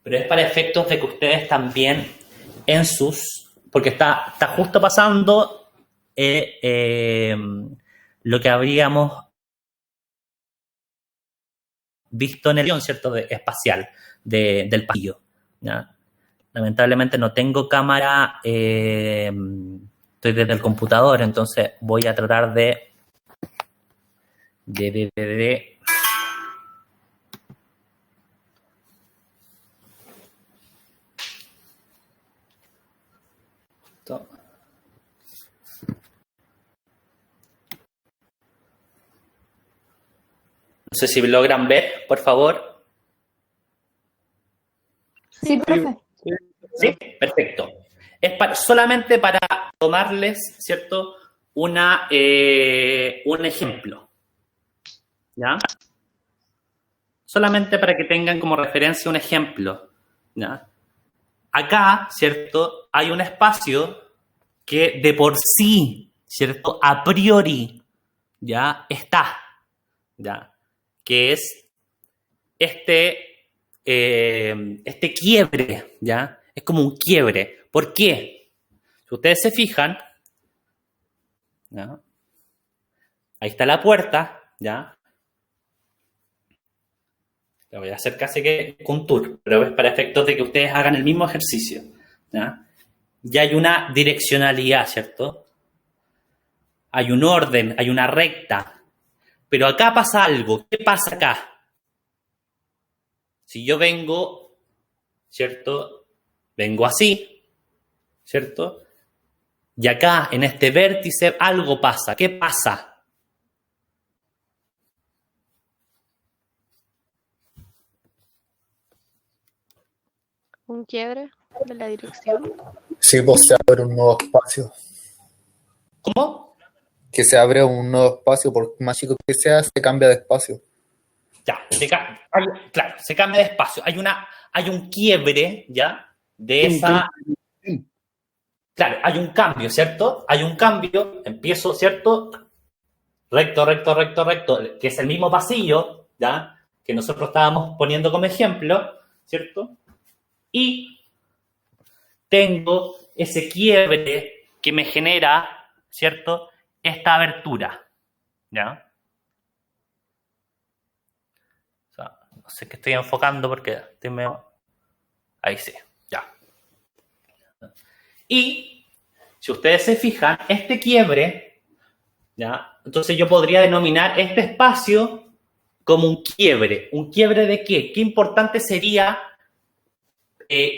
Pero es para efectos de que ustedes también porque está justo pasando lo que habríamos visto en el guión, ¿cierto? Espacial del pasillo, ¿ya? Lamentablemente no tengo cámara, estoy desde el computador, entonces voy a tratar de no sé si logran ver, por favor. Sí, profe. Sí, perfecto. Es solamente para tomarles, ¿cierto? Un ejemplo, ¿ya? Solamente para que tengan como referencia un ejemplo, ¿ya? Acá, ¿cierto? Hay un espacio que de por sí, ¿cierto? A priori, ya está, ya, que es este quiebre, ya, es como un quiebre. ¿Por qué? Si ustedes se fijan, ¿ya? Ahí está la puerta, ¿ya? Le voy a hacer casi que un tour, pero es para efectos de que ustedes hagan el mismo ejercicio, ¿ya? Ya hay una direccionalidad, ¿cierto? Hay un orden, hay una recta. Pero acá pasa algo. ¿Qué pasa acá? Si yo vengo, ¿cierto? Vengo así, ¿cierto? Y acá, en este vértice, algo pasa. ¿Qué pasa? Un quiebre de la dirección. Sí, pues se abre un nuevo espacio. ¿Cómo? Que se abre un nuevo espacio, por más chico que sea, se cambia de espacio. Ya, claro, se cambia de espacio. Hay un quiebre, ¿ya? De esa... Claro, hay un cambio, ¿cierto? Hay un cambio, empiezo, ¿cierto? Recto, recto, recto, recto, que es el mismo pasillo, ¿ya? Que nosotros estábamos poniendo como ejemplo, ¿cierto? Y tengo ese quiebre que me genera, ¿cierto? Esta abertura, ¿ya? O sea, no sé qué estoy enfocando porque estoy medio... Ahí sí, ya. Y si ustedes se fijan, este quiebre, ¿ya? Entonces yo podría denominar este espacio como un quiebre. ¿Un quiebre de qué? Qué importante sería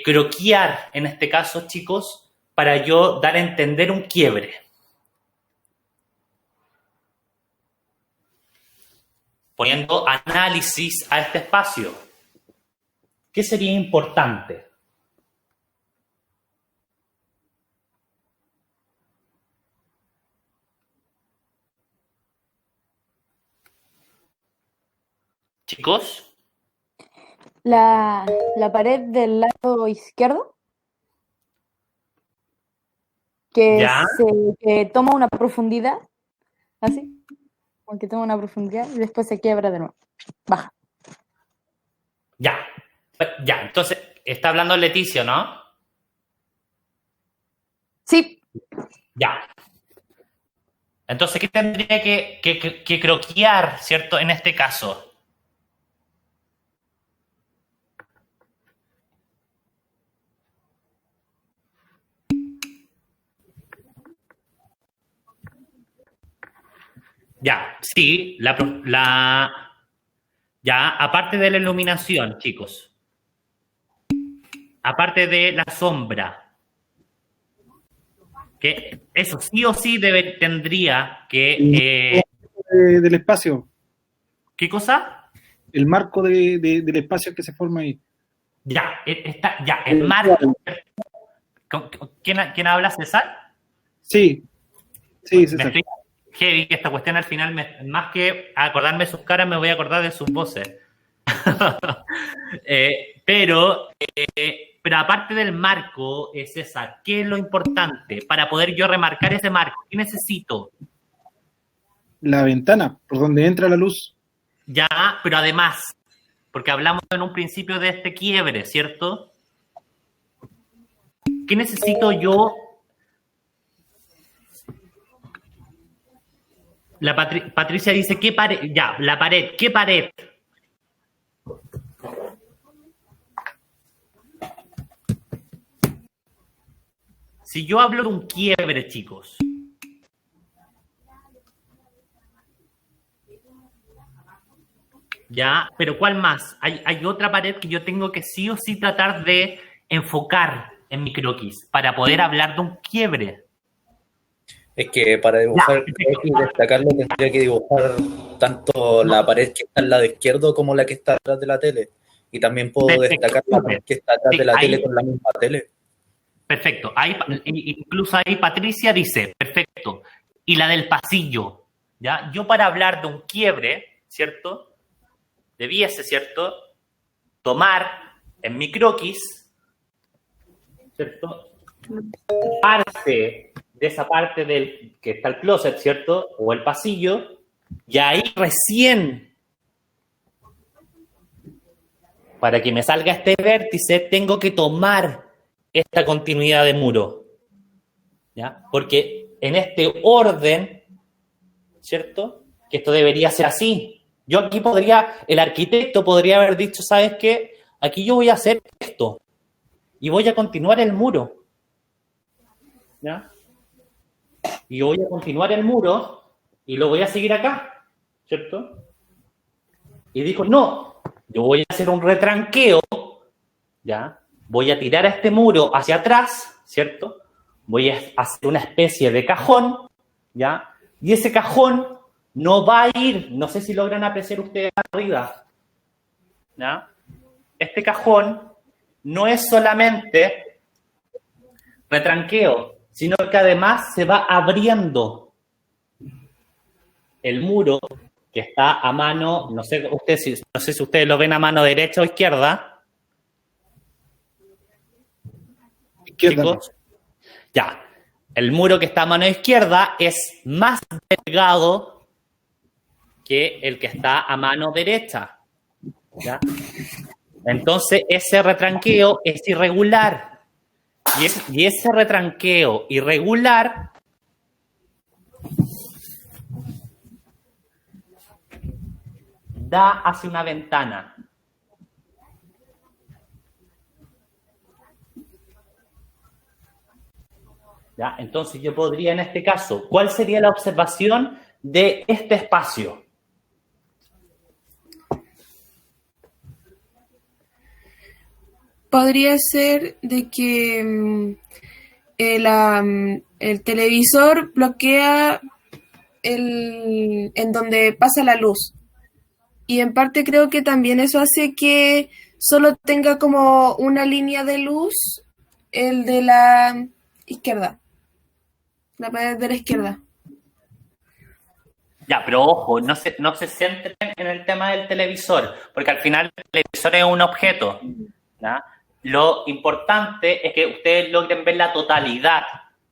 croquear, en este caso, chicos, para yo dar a entender un quiebre. Poniendo análisis a este espacio. ¿Qué sería importante? Chicos, La pared del lado izquierdo, que, ¿ya? que toma una profundidad, así, como que toma una profundidad y después se quiebra de nuevo, baja. Ya. Ya, entonces, está hablando Leticia, ¿no? Sí, Ya. Entonces, ¿qué tendría que croquear, ¿cierto? En este caso. Ya, sí, ya, aparte de la iluminación, chicos. Aparte de la sombra. Que eso sí o sí tendría que... Del espacio, ¿qué cosa? el marco del espacio que se forma ahí. Ya, ya, el marco. ¿Quién habla, César? Sí, sí, Me César. estoy heavy que esta cuestión al final, más que acordarme de sus caras, me voy a acordar de sus voces. Pero aparte del marco, César, ¿qué es lo importante para poder yo remarcar ese marco? ¿Qué necesito? La ventana, por donde entra la luz. Ya, pero además, porque hablamos en un principio de este quiebre, ¿cierto? ¿Qué necesito yo? Patricia dice, ¿qué pared? Ya, la pared, ¿qué pared? Si yo hablo de un quiebre, chicos, ya, pero ¿cuál más? Hay otra pared que yo tengo que sí o sí tratar de enfocar en mi croquis para poder hablar de un quiebre. Es que para dibujar y destacarlo tendría que dibujar tanto la pared que está al lado izquierdo como la que está atrás de la tele. Y también puedo Perfecto, destacar la pared que está atrás sí, de la ahí, tele con la misma tele. perfecto. Ahí, incluso ahí Patricia dice, perfecto. Y la del pasillo, ¿ya? Yo para hablar de un quiebre, ¿cierto? Debiese, ¿cierto? Tomar en mi croquis, ¿cierto? Parte de esa parte del que está el closet, ¿cierto? O el pasillo, y ahí recién, para que me salga este vértice, tengo que tomar esta continuidad de muro, ¿ya? Porque en este orden, ¿cierto? Que esto debería ser así. Yo aquí el arquitecto podría haber dicho, ¿sabes qué? Aquí yo voy a hacer esto y voy a continuar el muro, ¿ya? Y yo voy a continuar el muro y lo voy a seguir acá, ¿cierto? Y dijo, no, yo voy a hacer un retranqueo, ¿ya? Voy a tirar a este muro hacia atrás, ¿cierto? Voy a hacer una especie de cajón, ¿ya? Y ese cajón no va a ir, no sé si logran apreciar ustedes arriba, ¿ya? Este cajón no es solamente retranqueo, sino que además se va abriendo el muro que está a mano, no sé si ustedes lo ven a mano derecha o izquierda. Izquierda. Chicos, ya, el muro que está a mano izquierda es más delgado que el que está a mano derecha, ¿ya? Entonces ese retranqueo es irregular. Y ese retranqueo irregular da hacia una ventana. ¿Ya? Entonces yo podría en este caso, ¿cuál sería la observación de este espacio? Podría ser de que el televisor bloquea en donde pasa la luz. Y en parte creo que también eso hace que solo tenga como una línea de luz el de la izquierda. La pared de la izquierda. Ya, pero ojo, no se centren en el tema del televisor, porque al final el televisor es un objeto, ¿ya? Lo importante es que ustedes logren ver la totalidad,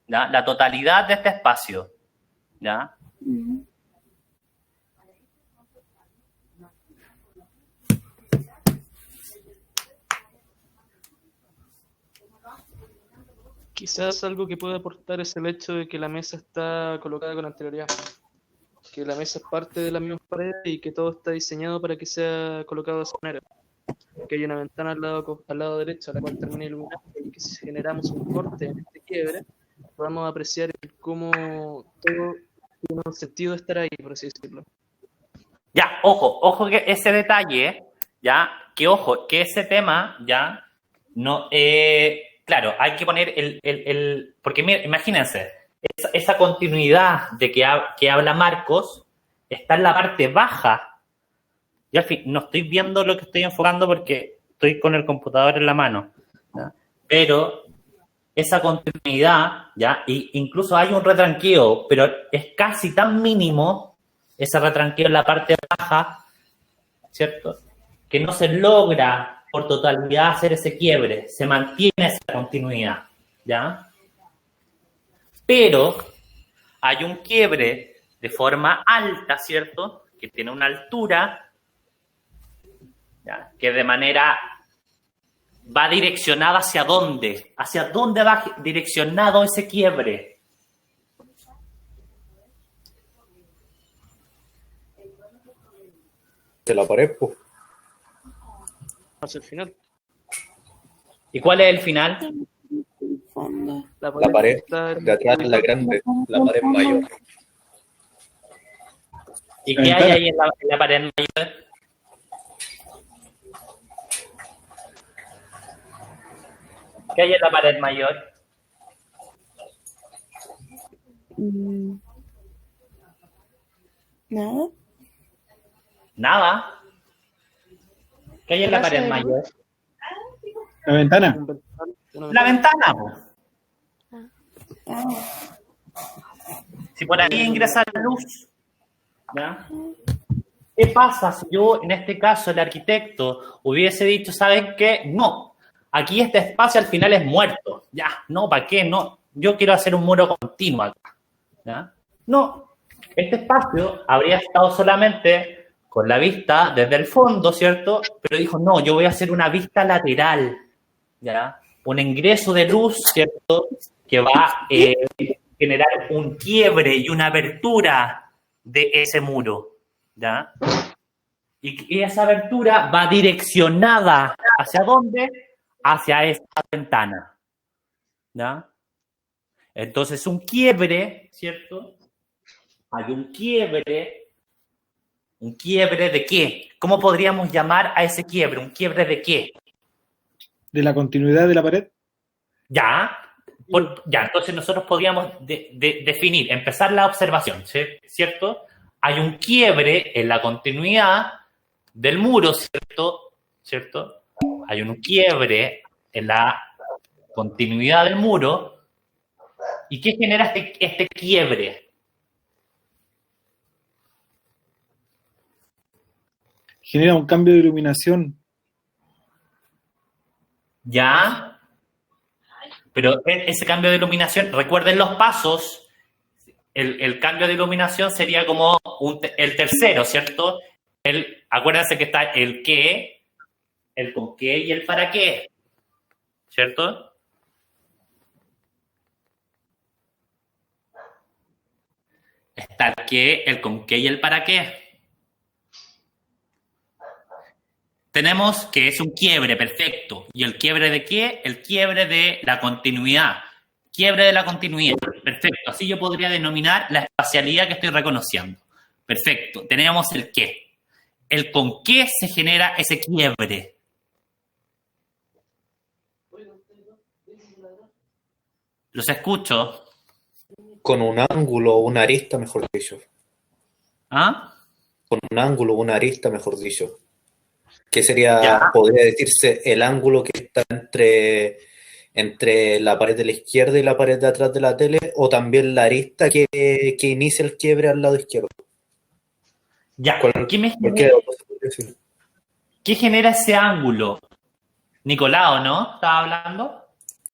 ¿ya? La totalidad de este espacio, ¿ya? Quizás algo que puede aportar es el hecho de que la mesa está colocada con anterioridad. Que la mesa es parte de la misma pared y que todo está diseñado para que sea colocado de esa manera. Que hay una ventana al lado derecho a la cual termina iluminada y que si generamos un corte en este quiebre, podamos apreciar cómo todo tiene un sentido de estar ahí, por así decirlo. Ya, ojo que ese detalle, ya, que ese tema, ya, no, claro, hay que poner porque mira, imagínense, esa continuidad de que habla Marcos está en la parte baja. Yo al fin no estoy viendo lo que estoy enfocando porque estoy con el computador en la mano, ¿ya? Pero esa continuidad, ¿ya? Y incluso hay un retranqueo, pero es casi tan mínimo ese retranqueo en la parte baja, ¿cierto? Que no se logra por totalidad hacer ese quiebre, se mantiene esa continuidad, ¿ya? Pero hay un quiebre de forma alta, ¿cierto? Que tiene una altura, ¿ya? Que de manera va direccionada hacia dónde va direccionado ese quiebre. De la pared, pues. Hacia el final. ¿Y cuál es el final? La pared de atrás es la grande, la pared mayor. ¿Y qué hay ahí en la pared mayor? ¿Qué hay en la pared mayor? Nada. Nada. ¿Qué hay en la pared mayor? La ventana. La ventana, po. Si por ahí ingresa la luz, ¿ya? ¿Qué pasa si yo, en este caso, el arquitecto, hubiese dicho, ¿saben qué? No, aquí este espacio al final es muerto. Ya, no, ¿para qué? No yo quiero hacer un muro continuo acá. ¿Ya? No, este espacio habría estado solamente con la vista desde el fondo, ¿cierto? Pero dijo, no, yo voy a hacer una vista lateral, ¿ya? Un ingreso de luz, ¿cierto? Que va a generar un quiebre y una abertura de ese muro, ¿ya? Y esa abertura va direccionada ¿hacia dónde? Hacia esta ventana, ¿ya? Entonces, un quiebre, ¿cierto? Hay un quiebre ¿de qué? ¿Cómo podríamos llamar a ese quiebre? ¿Un quiebre de qué? ¿De la continuidad de la pared? Ya, entonces nosotros podríamos definir, empezar la observación, ¿cierto? Hay un quiebre en la continuidad del muro, ¿cierto? Hay un quiebre en la continuidad del muro. ¿Y qué genera este quiebre? Genera un cambio de iluminación. Ya, pero ese cambio de iluminación, recuerden los pasos, el cambio de iluminación sería como el tercero, ¿cierto? Acuérdense que está el qué, el con qué y el para qué, ¿cierto? Está el qué, el con qué y el para qué. Tenemos que es un quiebre, perfecto. ¿Y el quiebre de qué? El quiebre de la continuidad. Quiebre de la continuidad, perfecto. Así yo podría denominar la espacialidad que estoy reconociendo. Perfecto. Tenemos el qué. El con qué se genera ese quiebre. Los escucho. Con un ángulo o una arista, mejor dicho. ¿Ah? Con un ángulo o una arista, mejor dicho. Que sería, Ya. podría decirse, el ángulo que está entre la pared de la izquierda y la pared de atrás de la tele, o también la arista que inicia el quiebre al lado izquierdo. Ya. ¿Qué ¿Qué genera ese ángulo? Nicolau, ¿no? ¿Estaba hablando?